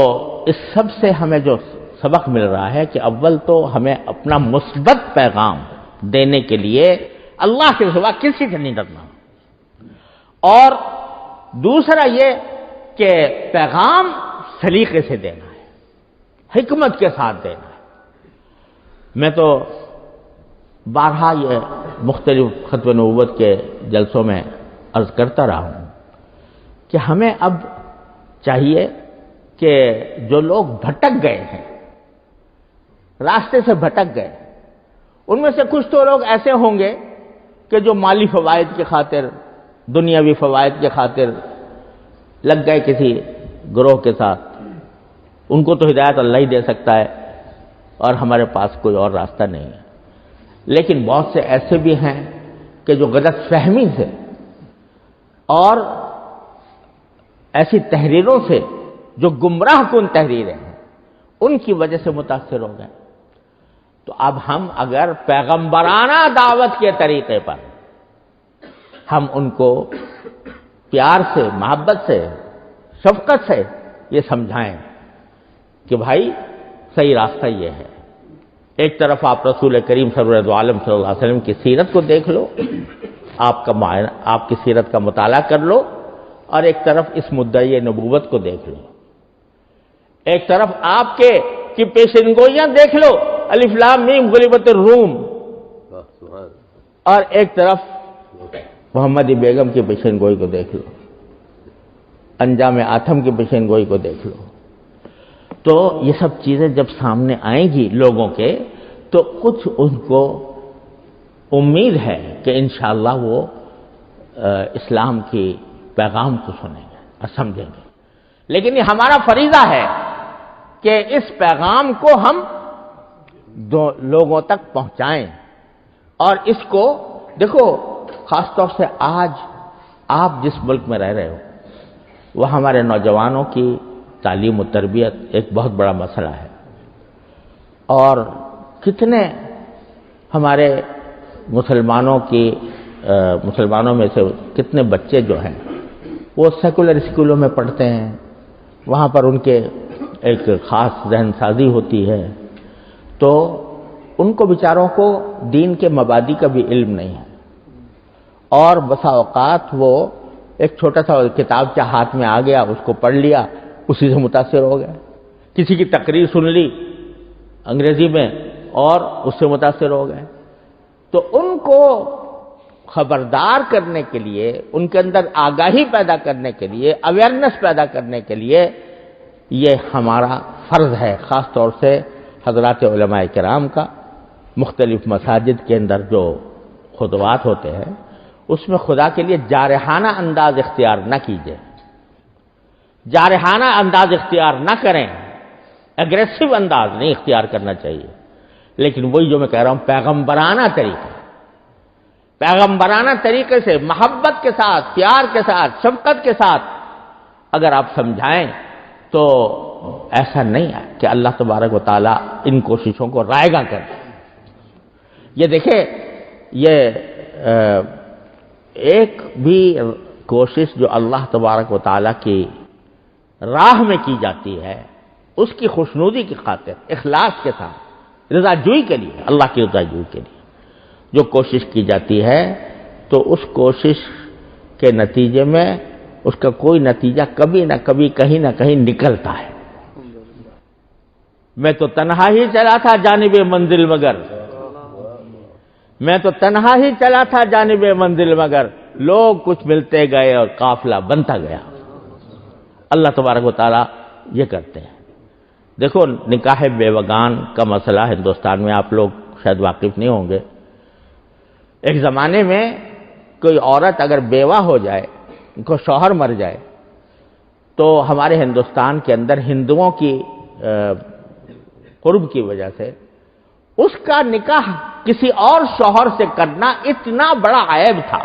اس سب سے ہمیں جو سبق مل رہا ہے کہ اول تو ہمیں اپنا مثبت پیغام دینے کے لیے اللہ کے سوا کسی سے نہیں ڈرنا، اور دوسرا یہ کہ پیغام سلیقے سے دینا ہے، حکمت کے ساتھ دینا ہے۔ میں تو بارہا یہ مختلف ختم نبوت کے جلسوں میں عرض کرتا رہا ہوں کہ ہمیں اب چاہیے کہ جو لوگ بھٹک گئے ہیں، راستے سے بھٹک گئے، ان میں سے کچھ تو لوگ ایسے ہوں گے کہ جو مالی فوائد کی خاطر، دنیاوی فوائد کی خاطر لگ گئے کسی گروہ کے ساتھ، ان کو تو ہدایت اللہ ہی دے سکتا ہے اور ہمارے پاس کوئی اور راستہ نہیں ہے۔ لیکن بہت سے ایسے بھی ہیں کہ جو غلط فہمی سے اور ایسی تحریروں سے جو گمراہ کن تحریریں ہیں ان کی وجہ سے متاثر ہو گئے۔ تو اب ہم اگر پیغمبرانہ دعوت کے طریقے پر ہم ان کو پیار سے، محبت سے، شفقت سے یہ سمجھائیں کہ بھائی صحیح راستہ یہ ہے۔ ایک طرف آپ رسول کریم سرور عالم صلی اللہ علیہ وسلم کی سیرت کو دیکھ لو، آپ کی سیرت کا مطالعہ کر لو، اور ایک طرف اس مدعی نبوت کو دیکھ لو، ایک طرف آپ کی پیشن گوئیاں دیکھ لو، الف لام میم غلبت الروم، اور ایک طرف محمدی بیگم کی پیشن گوئی کو دیکھ لو، انجام آتم کی پیشن گوئی کو دیکھ لو۔ تو یہ سب چیزیں جب سامنے آئیں گی لوگوں کے تو کچھ ان کو امید ہے کہ انشاءاللہ وہ اسلام کی پیغام کو سنیں گے اور سمجھیں گے۔ لیکن یہ ہمارا فریضہ ہے کہ اس پیغام کو ہم لوگوں تک پہنچائیں، اور اس کو دیکھو خاص طور سے آج آپ جس ملک میں رہ رہے ہو وہ ہمارے نوجوانوں کی تعلیم و تربیت ایک بہت بڑا مسئلہ ہے، اور کتنے ہمارے مسلمانوں میں سے کتنے بچے جو ہیں وہ سیکولر اسکولوں میں پڑھتے ہیں، وہاں پر ان کے ایک خاص ذہن سازی ہوتی ہے، تو ان کو بیچاروں کو دین کے مبادی کا بھی علم نہیں ہے، اور بسا اوقات وہ ایک چھوٹا سا کتاب ہاتھ میں آ گیا، اس کو پڑھ لیا، اسی سے متاثر ہو گئے، کسی کی تقریر سن لی انگریزی میں اور اس سے متاثر ہو گئے۔ تو ان کو خبردار کرنے کے لیے، ان کے اندر آگاہی پیدا کرنے کے لیے، اویئرنیس پیدا کرنے کے لیے یہ ہمارا فرض ہے، خاص طور سے حضرات علماء کرام کا۔ مختلف مساجد کے اندر جو خطبات ہوتے ہیں اس میں خدا کے لیے جارحانہ انداز اختیار نہ کیجیے، جارحانہ انداز اختیار نہ کریں، ایگریسو انداز نہیں اختیار کرنا چاہیے، لیکن وہی جو میں کہہ رہا ہوں پیغمبرانہ طریقے سے، محبت کے ساتھ، پیار کے ساتھ، شفقت کے ساتھ اگر آپ سمجھائیں تو ایسا نہیں ہے کہ اللہ تبارک و تعالیٰ ان کوششوں کو رائے گا کرے۔ یہ دیکھیں، یہ ایک بھی کوشش جو اللہ تبارک و تعالیٰ کی راہ میں کی جاتی ہے، اس کی خوشنودی کی خاطر، اخلاص کے ساتھ، رضا جوئی کے لیے، اللہ کی رضا جوئی کے لیے جو کوشش کی جاتی ہے، تو اس کوشش کے نتیجے میں اس کا کوئی نتیجہ کبھی نہ کبھی کہیں نہ کہیں نکلتا ہے۔ میں تو تنہا ہی چلا تھا جانب منزل مگر، میں تو تنہا ہی چلا تھا جانب منزل مگر، لوگ کچھ ملتے گئے اور قافلہ بنتا گیا۔ اللہ تبارک و تعالیٰ یہ کرتے ہیں۔ دیکھو، نکاح بیوگان کا مسئلہ ہندوستان میں آپ لوگ شاید واقف نہیں ہوں گے۔ ایک زمانے میں کوئی عورت اگر بیوہ ہو جائے، ان کو شوہر مر جائے، تو ہمارے ہندوستان کے اندر ہندوؤں کی قرب کی وجہ سے اس کا نکاح کسی اور شوہر سے کرنا اتنا بڑا عیب تھا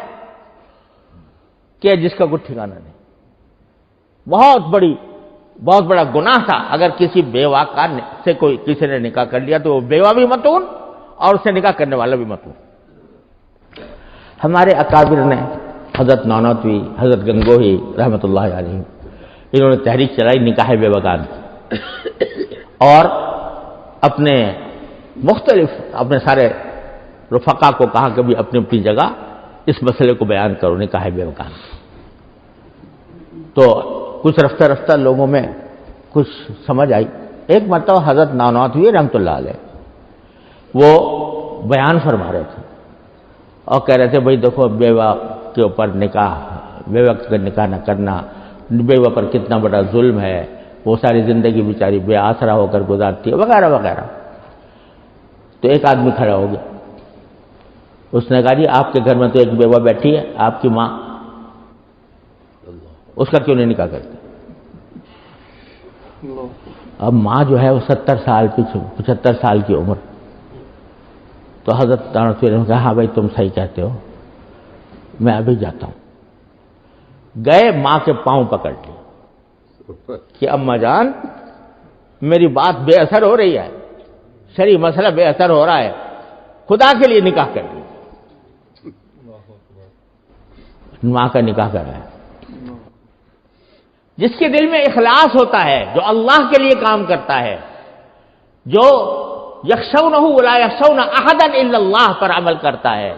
کہ جس کا کوئی ٹھکانہ نہیں، بہت بڑا گناہ تھا۔ اگر کسی بیوہ سے کسی نے نکاح کر لیا تو وہ بیوہ بھی متون اور اس سے نکاح کرنے والا بھی متون۔ ہمارے اکابر نے، حضرت نانوتوی، حضرت گنگوہی رحمۃ اللہ علیہ، انہوں نے تحریک چلائی نکاح بیوگان کی، اور اپنے سارے رفقا کو کہا کہ بھی اپنی اپنی جگہ اس مسئلے کو بیان کرو، نکاح بیوگان۔ تو کچھ رفتہ رفتہ لوگوں میں کچھ سمجھ آئی۔ ایک مرتبہ حضرت نانوتوی رحمۃ اللہ علیہ وہ بیان فرما رہے تھے اور کہہ رہے تھے بھئی دیکھو، بیوہ کے اوپر بیوہ کا نکاح نہ کرنا، بیوہ پر کتنا بڑا ظلم ہے، وہ ساری زندگی بیچاری بے آسرا ہو کر گزارتی ہے، وغیرہ وغیرہ۔ تو ایک آدمی کھڑا ہو گیا، اس نے کہا جی آپ کے گھر میں تو ایک بیوہ بیٹھی ہے، آپ کی ماں، اس کا کیوں نہیں نکاح کرتے؟ اب ماں جو ہے وہ 75 سال کی عمر۔ تو حضرت نانوتوی نے کہا ہاں بھائی تم صحیح کہتے ہو، میں ابھی جاتا ہوں۔ گئے، ماں کے پاؤں پکڑ لیے کہ اماں جان میری بات بے اثر ہو رہی ہے، شرعی مسئلہ بے اثر ہو رہا ہے، خدا کے لیے نکاح کر لیا۔ ماں کا نکاح کر رہا ہے۔ جس کے دل میں اخلاص ہوتا ہے، جو اللہ کے لیے کام کرتا ہے، جو یخشونہ ولا یخشون احدا الا اللہ پر عمل کرتا ہے،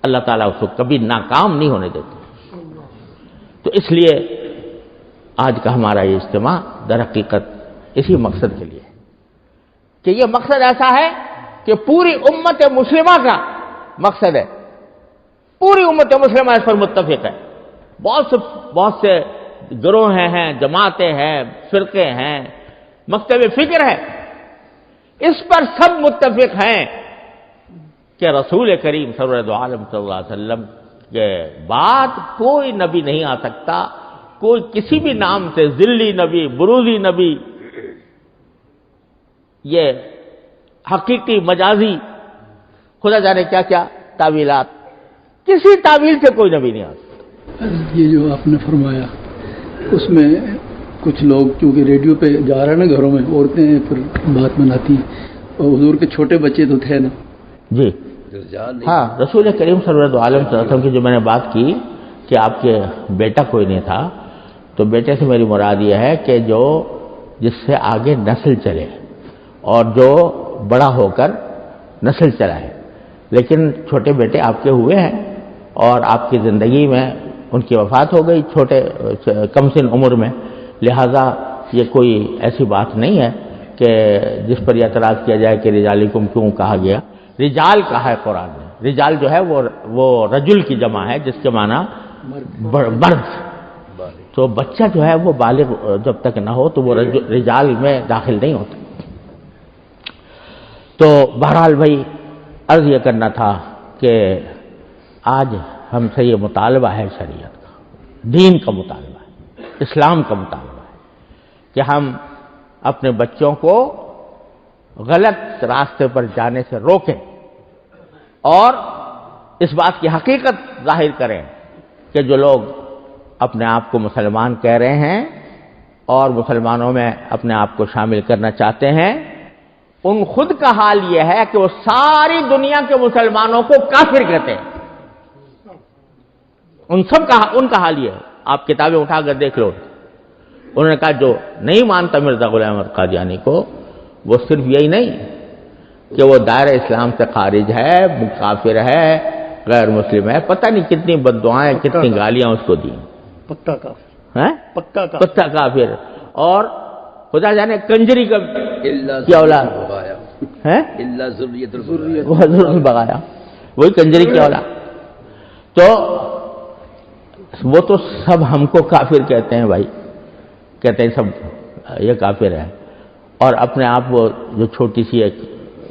اللہ تعالیٰ اس کو کبھی ناکام نہیں ہونے دیتے۔ تو اس لیے آج کا ہمارا یہ اجتماع در حقیقت اسی مقصد کے لیے ہے کہ یہ مقصد ایسا ہے کہ پوری امت مسلمہ کا مقصد ہے، پوری امت مسلمہ اس پر متفق ہے۔ بہت سے گروہ ہیں، جماعتیں ہیں، فرقے ہیں، مکتب فکر ہے، اس پر سب متفق ہیں کہ رسول کریم سرور عالم صلی اللہ علیہ وسلم کے بعد کوئی نبی نہیں آ سکتا، کوئی کسی بھی نام سے، ذلی نبی، بروزی نبی، یہ حقیقی مجازی خدا جانے کیا کیا تعویلات، کسی تعویل سے کوئی نبی نہیں آ سکتا۔ یہ جو آپ نے فرمایا اس میں کچھ لوگ چونکہ ریڈیو پہ جا رہا ہے نا گھروں میں، عورتیں پھر بات مناتی ہیں، اور حضور کے چھوٹے بچے تو تھے نا. جی ہاں، رسول کریم صلی اللہ علیہ وسلم کی جو میں نے بات کی کہ آپ کے بیٹا کوئی نہیں تھا، تو بیٹے سے میری مراد یہ ہے کہ جو جس سے آگے نسل چلے اور جو بڑا ہو کر نسل چلائے. لیکن چھوٹے بیٹے آپ کے ہوئے ہیں اور آپ کی زندگی میں ان کی وفات ہو گئی چھوٹے کم سن عمر میں، لہذا یہ کوئی ایسی بات نہیں ہے کہ جس پر یہ اعتراض کیا جائے کہ رجالکم کیوں کہا گیا. رجال کہا ہے قرآن نے. رجال جو ہے وہ رجل کی جمع ہے جس کے معنی مرد. تو بچہ جو ہے وہ بالغ جب تک نہ ہو تو وہ رجال میں داخل نہیں ہوتا. تو بہرحال بھائی عرض یہ کرنا تھا کہ آج ہم سے یہ مطالبہ ہے شریعت کا، دین کا مطالبہ ہے، اسلام کا مطالبہ ہے کہ ہم اپنے بچوں کو غلط راستے پر جانے سے روکیں اور اس بات کی حقیقت ظاہر کریں کہ جو لوگ اپنے آپ کو مسلمان کہہ رہے ہیں اور مسلمانوں میں اپنے آپ کو شامل کرنا چاہتے ہیں، ان خود کا حال یہ ہے کہ وہ ساری دنیا کے مسلمانوں کو کافر کہتے ہیں. ان کا حال یہ ہے. آپ کتابیں اٹھا کر دیکھ لو. انہوں نے کہا جو نہیں مانتا مرزا غلام احمد قادیانی کو، وہ صرف یہی نہیں کہ وہ دائرہ اسلام سے خارج ہے، کافر ہے، غیر مسلم ہے، پتہ نہیں کتنی بددعائیں کتنی گالیاں اس کو دی. پکا کافر ہیں؟ پکا کافر. اور خدا جانے کنجری کا کیا اولاد ہے، بغایا وہی کنجری کی اولاد. تو وہ تو سب ہم کو کافر کہتے ہیں بھائی، کہتے ہیں سب یہ کافر ہے، اور اپنے آپ وہ جو چھوٹی سی ایک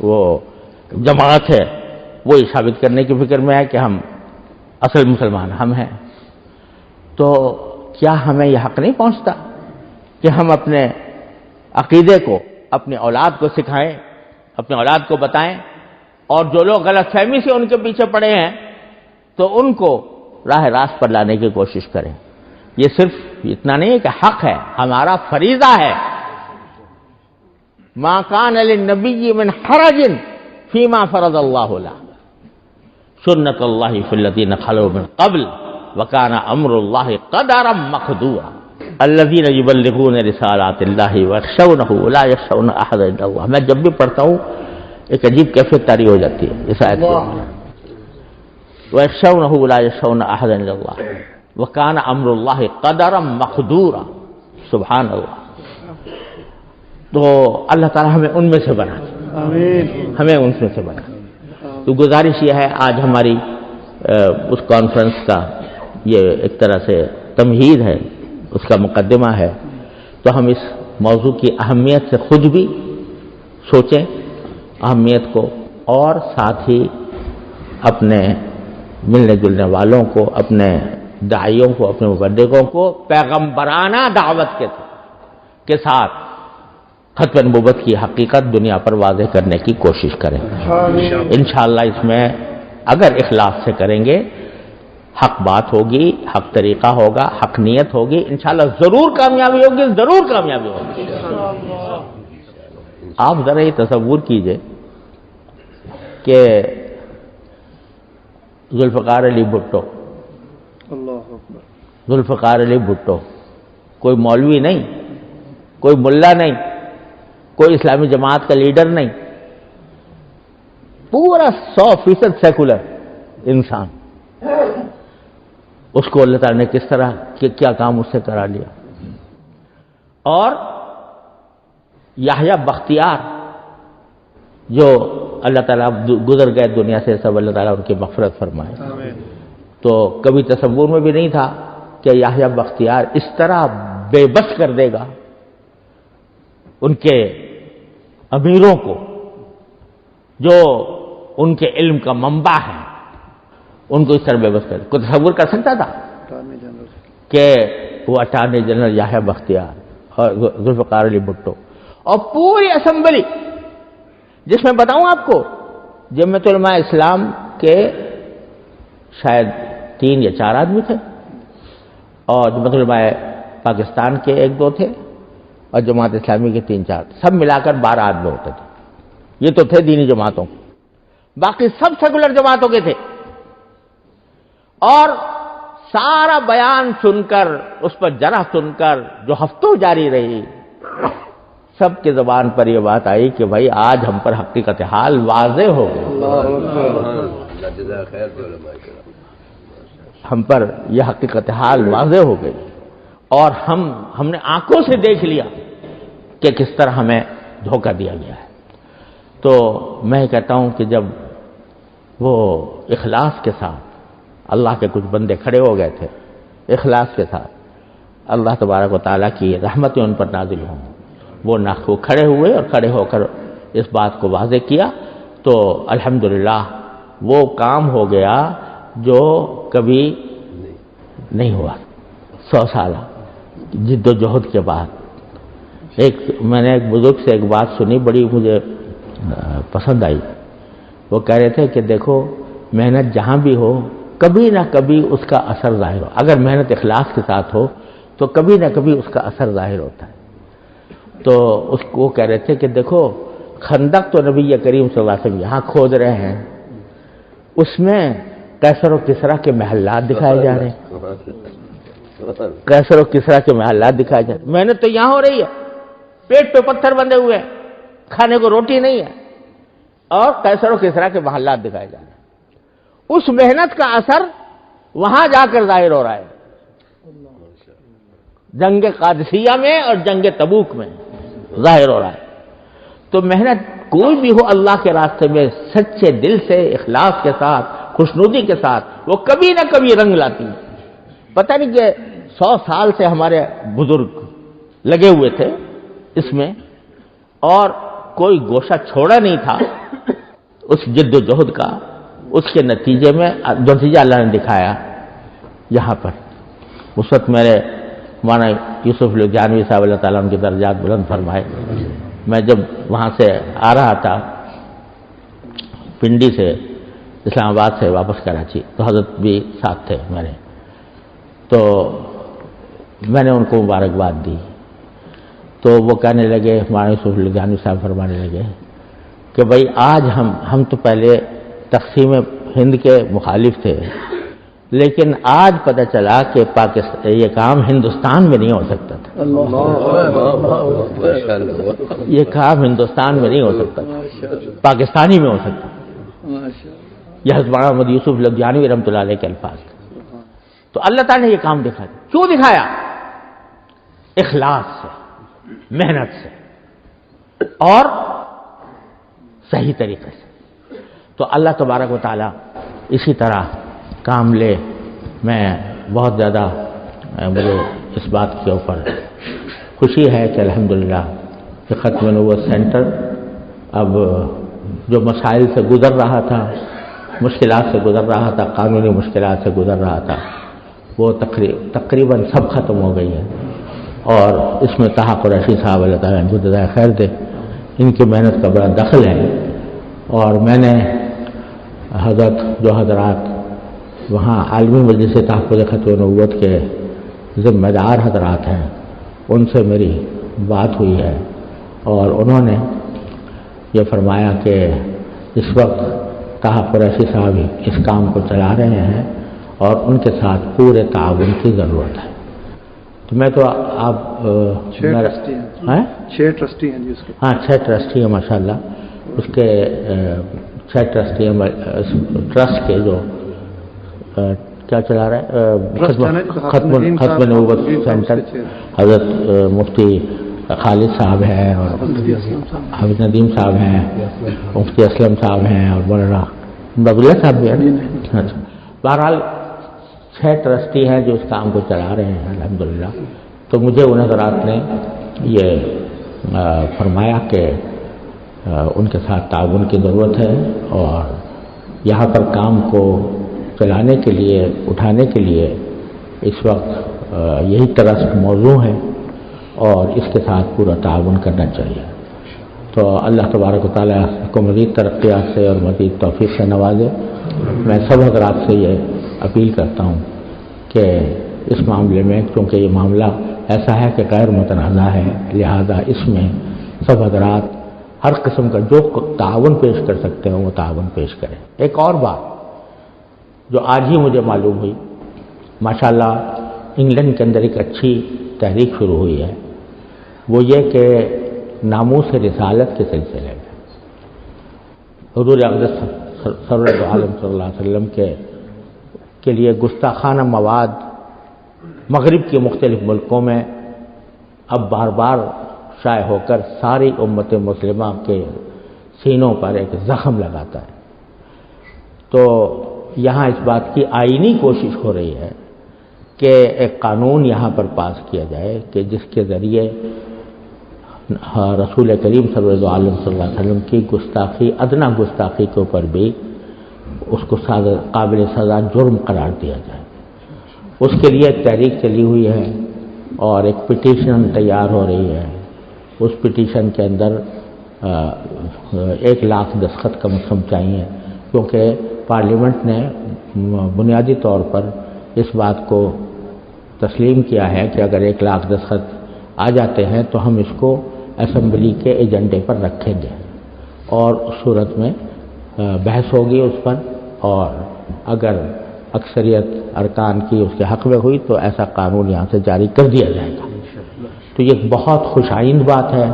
وہ جماعت ہے وہ یہ ثابت کرنے کی فکر میں ہے کہ ہم اصل مسلمان ہم ہیں. تو کیا ہمیں یہ حق نہیں پہنچتا کہ ہم اپنے عقیدے کو اپنی اولاد کو سکھائیں، اپنے اولاد کو بتائیں، اور جو لوگ غلط فہمی سے ان کے پیچھے پڑے ہیں تو ان کو راہ راست پر لانے کی کوشش کریں. یہ صرف اتنا نہیں ہے کہ حق ہے، ہمارا فریضہ ہے. ما کان للنبی من حرج فیما فرض اللہ له سنت اللہ فی الذین خلوا من قبل وکان امر اللہ قدرا مقدورا الذین یبلغون رسالات اللہ ویخشونہ ولا یخشون احدا الا اللہ. میں جب بھی پڑھتا ہوں ایک عجیب کیفیت طاری ہو جاتی ہے اس آیت کی. ویخشونہ ولا یخشون احدا الا اللہ وکان امر اللہ قدرا مقدورا. سبحان اللہ. تو اللہ تعالیٰ ہمیں ان میں سے بنا، ہمیں ان میں سے بنا. تو گزارش یہ ہے، آج ہماری اس کانفرنس کا یہ ایک طرح سے تمہید ہے، اس کا مقدمہ ہے، تو ہم اس موضوع کی اہمیت سے خود بھی سوچیں اہمیت کو، اور ساتھ ہی اپنے ملنے جلنے والوں کو، اپنے داعیوں کو، اپنے مبلغوں کو پیغمبرانہ دعوت کے ساتھ ختم نبوت کی حقیقت دنیا پر واضح کرنے کی کوشش کریں. انشاءاللہ اس میں اگر اخلاص سے کریں گے، حق بات ہوگی، حق طریقہ ہوگا، حق نیت ہوگی، انشاءاللہ ضرور کامیابی ہوگی، ضرور کامیابی ہوگی. آپ ذرا یہ تصور کیجئے کہ ذوالفقار علی بھٹو، ذوالفقار علی بھٹو کوئی مولوی نہیں، کوئی ملا نہیں، کوئی اسلامی جماعت کا لیڈر نہیں، پورا 100% سیکولر انسان. اس کو اللہ تعالیٰ نے کس طرح کیا کام اس سے کرا لیا. اور یحییٰ بختیار جو اللہ تعالیٰ گزر گئے دنیا سے، سب اللہ تعالیٰ ان کی مغفرت فرمائے. تو کبھی تصور میں بھی نہیں تھا کہ یحییٰ بختیار اس طرح بے بس کر دے گا ان کے امیروں کو جو ان کے علم کا منبع ہے، ان کو اس طرح بے بس کر. کوئی تصور کر سکتا تھا کہ وہ اٹارنی جنرل یحییٰ بختیار اور ذوالفقار علی بھٹو اور پوری اسمبلی، جس میں بتاؤں آپ کو جمعیت علماء اسلام کے شاید 3 یا 4 آدمی تھے، اور جمعیت علماء پاکستان کے 1-2 تھے اور جماعت اسلامی کے 3-4 تھے، سب ملا کر 12 آدمی ہوتے تھے. یہ تو تھے دینی جماعتوں، باقی سب سیکولر جماعتوں کے تھے. اور سارا بیان سن کر، اس پر جرح سن کر جو ہفتوں جاری رہی، سب کی زبان پر یہ بات آئی کہ بھائی آج ہم پر حقیقت حال واضح ہو گئی، ہم پر یہ حقیقت حال واضح ہو گئی، اور ہم نے آنکھوں سے دیکھ لیا کہ کس طرح ہمیں دھوکہ دیا گیا ہے. تو میں کہتا ہوں کہ جب وہ اخلاص کے ساتھ اللہ کے کچھ بندے کھڑے ہو گئے تھے، اخلاص کے ساتھ اللہ تبارک و تعالیٰ کی رحمتیں ان پر نازل ہوں، وہ کھڑے ہوئے اور کھڑے ہو کر اس بات کو واضح کیا، تو الحمدللہ وہ کام ہو گیا جو کبھی نہیں ہوا. 100 سالہ جد و جہد کے بعد میں نے ایک بزرگ سے ایک بات سنی، بڑی مجھے پسند آئی. وہ کہہ رہے تھے کہ دیکھو محنت جہاں بھی ہو کبھی نہ کبھی اس کا اثر ظاہر ہو. اگر محنت اخلاص کے ساتھ ہو تو کبھی نہ کبھی اس کا اثر ظاہر ہوتا ہے. تو اس کو کہہ رہے تھے کہ دیکھو خندق تو نبی کریم صلی اللہ علیہ وسلم یہاں کھود رہے ہیں، اس میں قیصر و کسریٰ کے محلات دکھائے جا رہے ہیں، قیصر و کسریٰ کے محلات دکھائے جا رہے ہیں. محنت تو یہاں ہو رہی ہے، پیٹ پہ پتھر بندھے ہوئے ہیں، کھانے کو روٹی نہیں ہے، اور قیصر و کسریٰ کے محلات دکھائے جا رہے ہیں. اس محنت کا اثر وہاں جا کر ظاہر ہو رہا ہے، جنگ قادسیہ میں اور جنگ تبوک میں ظاہر ہو رہا ہے. تو محنت کوئی بھی ہو اللہ کے راستے میں سچے دل سے، اخلاص کے ساتھ، خوشنودی کے ساتھ، وہ کبھی نہ کبھی رنگ لاتی ہے. پتہ نہیں کہ 100 سال سے ہمارے بزرگ لگے ہوئے تھے اس میں، اور کوئی گوشہ چھوڑا نہیں تھا اس جد و جہد کا. اس کے نتیجے میں جو نتیجہ اللہ نے دکھایا یہاں پر. اس وقت میرے مولانا یوسف لدھیانوی صاحب اللہ تعالیٰ ان کے درجات بلند فرمائے، میں جب وہاں سے آ رہا تھا پنڈی سے، اسلام آباد سے واپس کراچی، تو حضرت بھی ساتھ تھے میرے. تو میں نے ان کو مبارکباد دی، تو وہ کہنے لگے، مولانا یوسف لدھیانوی صاحب فرمانے لگے کہ بھائی آج ہم تو پہلے تقسیم ہند کے مخالف تھے، لیکن آج پتہ چلا کہ یہ کام ہندوستان میں نہیں ہو سکتا تھا، یہ کام ہندوستان میں نہیں ہو سکتا تھا، پاکستانی میں ہو سکتا تھا. یہ حضرت مولانا محمد یوسف لدھیانوی رحمۃ اللہ علیہ کے الفاظ تھے. تو اللہ تعالیٰ نے یہ کام دکھایا. کیوں دکھایا؟ اخلاص سے، محنت سے، اور صحیح طریقے سے. تو اللہ تبارک و تعالیٰ اسی طرح کام لے. میں بہت زیادہ مجھے اس بات کے اوپر خوشی ہے کہ الحمدللہ کہ ختم نبوت سینٹر اب جو مسائل سے گزر رہا تھا، مشکلات سے گزر رہا تھا، قانونی مشکلات سے گزر رہا تھا، وہ تقریباً سب ختم ہو گئی ہے. اور اس میں طاہا قریشی صاحب اللہ تعالیٰ ان کو جزائے خیر دے، ان کی محنت کا بڑا دخل ہے. اور میں نے حضرات وہاں عالمی مجلس تحفظ ختم نبوت کے ذمہ دار حضرات ہیں، ان سے میری بات ہوئی ہے، اور انہوں نے یہ فرمایا کہ اس وقت طاہا قریشی صاحب اس کام کو چلا رہے ہیں اور ان کے ساتھ پورے تعاون کی ضرورت ہے. تو میں تو آپ 6 ٹرسٹی ہیں جی اس کے. ہاں 6 ٹرسٹی ہیں ماشاء اللہ. اس کے 6 ٹرسٹی ہیں ٹرسٹ کے جو کیا چلا رہا ہے ختم نبوت سینٹر. حضرت مفتی خالد صاحب ہیں اور حافظ ندیم صاحب ہیں، مفتی اسلم صاحب ہیں، اور مولانا بغلہ صاحب بھی ہیں. بہرحال 6 ٹرسٹی ہیں جو اس کام کو چلا رہے ہیں الحمدللہ. تو مجھے ان حضرات نے یہ فرمایا کہ ان کے ساتھ تعاون کی ضرورت ہے، اور یہاں پر کام کو چلانے کے لیے، اٹھانے کے لیے اس وقت یہی ٹرسٹ موضوع ہے، اور اس کے ساتھ پورا تعاون کرنا چاہیے. تو اللہ تبارک و تعالیٰ کو مزید ترقیات سے اور مزید توفیق سے نوازے. میں سب حضرات سے یہ اپیل کرتا ہوں کہ اس معاملے میں، کیونکہ یہ معاملہ ایسا ہے کہ غیر متنازع ہے، لہذا اس میں سب حضرات ہر قسم کا جو تعاون پیش کر سکتے ہیں وہ تعاون پیش کریں۔ ایک اور بات جو آج ہی مجھے معلوم ہوئی، ماشاءاللہ انگلینڈ کے اندر ایک اچھی تحریک شروع ہوئی ہے، وہ یہ کہ ناموس رسالت کے سلسلے میں حضور اقدس سرور عالم صلی اللہ علیہ وسلم کے لیے گستاخانہ مواد مغرب کے مختلف ملکوں میں اب بار بار شائع ہو کر ساری امت مسلمہ کے سینوں پر ایک زخم لگاتا ہے، تو یہاں اس بات کی آئینی کوشش ہو رہی ہے کہ ایک قانون یہاں پر پاس کیا جائے کہ جس کے ذریعے رسول کریم صلی اللہ علیہ وسلم کی گستاخی، ادنا گستاخی کے اوپر بھی اس کو قابل سزا جرم قرار دیا جائے۔ اس کے لیے ایک تحریک چلی ہوئی ہے اور ایک پٹیشن تیار ہو رہی ہے۔ اس پٹیشن کے اندر 1,00,000 دستخط کم از کم چاہیے، کیونکہ پارلیمنٹ نے بنیادی طور پر اس بات کو تسلیم کیا ہے کہ اگر 1,00,000 دستخط آ جاتے ہیں تو ہم اس کو اسمبلی کے ایجنڈے پر رکھیں گے اور اس صورت میں بحث ہوگی اس پر، اور اگر اکثریت ارکان کی اس کے حق میں ہوئی تو ایسا قانون یہاں سے جاری کر دیا جائے گا۔ تو یہ ایک بہت خوش آئند بات ہے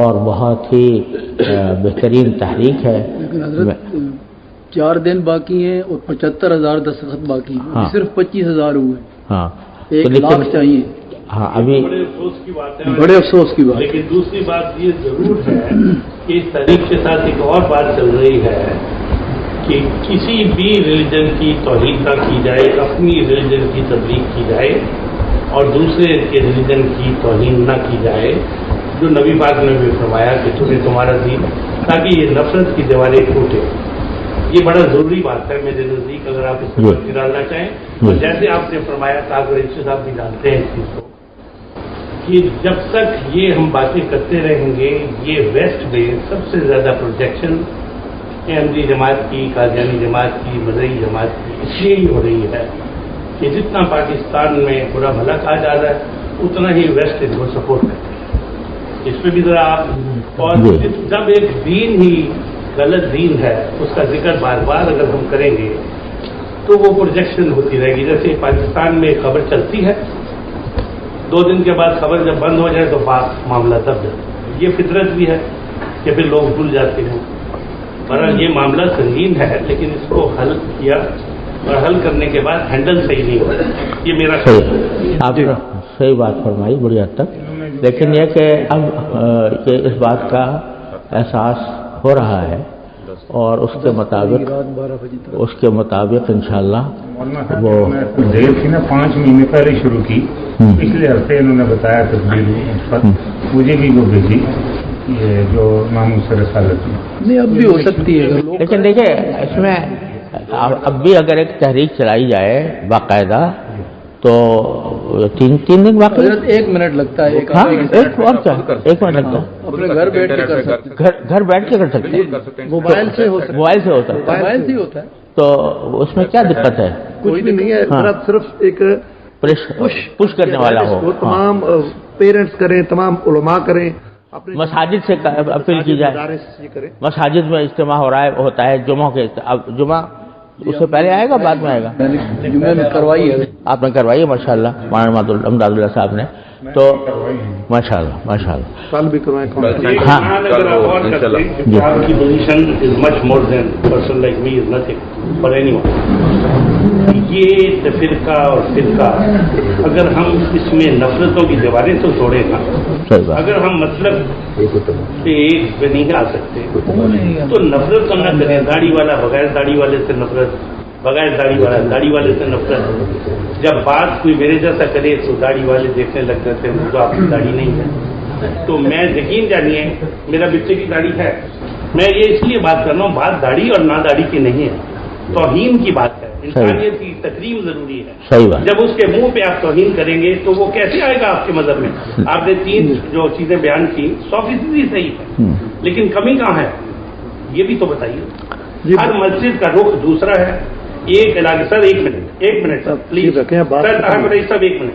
اور بہت ہی بہترین تحریک ہے۔ لیکن حضرت 4 دن باقی ہیں اور 75,000 دستخط باقی ہیں، ہاں، صرف 25,000 ہوئے، ہاں 1,00,000 چاہیے۔ ہاں ابھی بڑے افسوس کی بات ہے، بڑے افسوس کی بات۔ لیکن دوسری بات یہ ضرور ہے کہ اس تحریک کے ساتھ ایک اور بات چل رہی ہے کہ کسی بھی ریلیجن کی توہین نہ کی جائے، اپنی ریلیجن کی تبلیغ کی جائے اور دوسرے کے ریلیجن کی توہین نہ کی جائے، جو نبی پاک نے بھی فرمایا کہ تمہیں تمہارا دین، تاکہ یہ نفرت کی دیواریں ٹوٹے۔ یہ بڑا ضروری بات ہے میرے نزدیک، اگر آپ اس پر ڈالنا چاہیں تو جیسے آپ نے فرمایا تھا، قریشی صاحب بھی جانتے ہیں اس چیز کو، کہ جب تک یہ ہم باتیں کرتے رہیں گے، یہ ویسٹ میں سب سے زیادہ پروجیکشن احمدی جماعت کی، قادیانی جماعت کی، مدعی جماعت کی اس لیے ہی ہو رہی ہے کہ جتنا پاکستان میں برا بھلا کہا جا رہا ہے اتنا ہی ویسٹ ان کو سپورٹ کرتے ہیں۔ اس پہ بھی ذرا آپ، اور جب ایک دین ہی غلط دین ہے اس کا ذکر بار بار اگر ہم کریں گے تو وہ پروجیکشن ہوتی رہے گی۔ جیسے پاکستان میں خبر چلتی ہے، 2 دن کے بعد خبر جب بند ہو جائے تو بات معاملہ دب جاتا ہے۔ یہ فطرت بھی ہے کہ پھر لوگ بھول جاتے ہیں۔ بہرحال یہ معاملہ سنگین ہے، لیکن اس کو حل کیا اور حل کرنے کے بعد ہینڈل صحیح نہیں ہوا، یہ میرا آپ نے صحیح بات فرمائی بڑی حد تک، لیکن یہ کہ اب یہ اس بات کا احساس ہو رہا ہے اور اس کے مطابق انشاءاللہ وہ دیر تھی نا 5 مہینے پہلے شروع کی، پچھلے ہفتے انہوں نے بتایا تصویر، مجھے بھی وہ بھیجی یہ جو ناموس رسالت نہیں اب بھی ہو سکتی ہے، لیکن دیکھیں اس میں اب بھی اگر ایک تحریک چلائی جائے باقاعدہ تو 3 دن باقی۔ 1 منٹ لگتا ہے، ہاں ایک منٹ لگتا ہے، اپنے گھر بیٹھ کے کر سکتے ہیں، گھر بیٹھ کے کر سکتے ہیں، موبائل سے ہو سکتا ہے، موبائل سے ہوتا ہے، موبائل سے ہوتا ہے، تو اس میں کیا دقت ہے؟ کچھ بھی نہیں ہے، صرف ایک پش کرنے والا ہو، تمام پیرنٹس کریں، تمام علماء کریں، مساجد سے اپیل کی جائے، مساجد میں اجتماع ہو رہا ہے ہوتا ہے جمعہ کے، اب جمعہ اس سے پہلے آئے گا بعد میں آئے گا؟ جمعہ میں کروائی ہے، آپ نے کروائی ہے ماشاء اللہ، مولانا امداد اللہ صاحب نے، تو ماشاء اللہ سال بھی کروائیں۔ ہاں اگر آپ اور کرتے ہیں، آپ کی position is much more than person like me is nothing for anyone. یہ فرقہ اور فرقہ، اگر ہم اس میں نفرتوں کی دیواریں تو توڑیں نا، اگر ہم مطلب سے ایک پہ نہیں آ سکتے تو نفرت تو نہ کریں۔ داڑھی والا بغیر داڑھی والے سے نفرت، بغیر داڑھی والا داڑھی والے سے نفرت۔ جب بات کوئی میرے جیسا کرے تو داڑھی والے دیکھنے لگ جاتے ہیں تو آپ کی داڑھی نہیں ہے۔ تو میں یقین جانیے میرا بچے کی داڑھی ہے، میں یہ اس لیے بات کر رہا ہوں، بات داڑھی اور نہ داڑھی کی نہیں ہے، توہین کی بات ہے۔ انسانیت کی تکریم ضروری ہے۔ صحیح بات۔ جب اس کے منہ پہ آپ توہین کریں گے تو وہ کیسے آئے گا آپ کے مذہب میں؟ آپ نے 3 جو چیزیں بیان کی 100% صحیح ہے، لیکن کمی کہاں ہے یہ بھی تو بتائیے۔ ہر مسجد کا رخ دوسرا ہے۔ ایک علاقے، سر ایک minute sir please, sir sub 1 minute,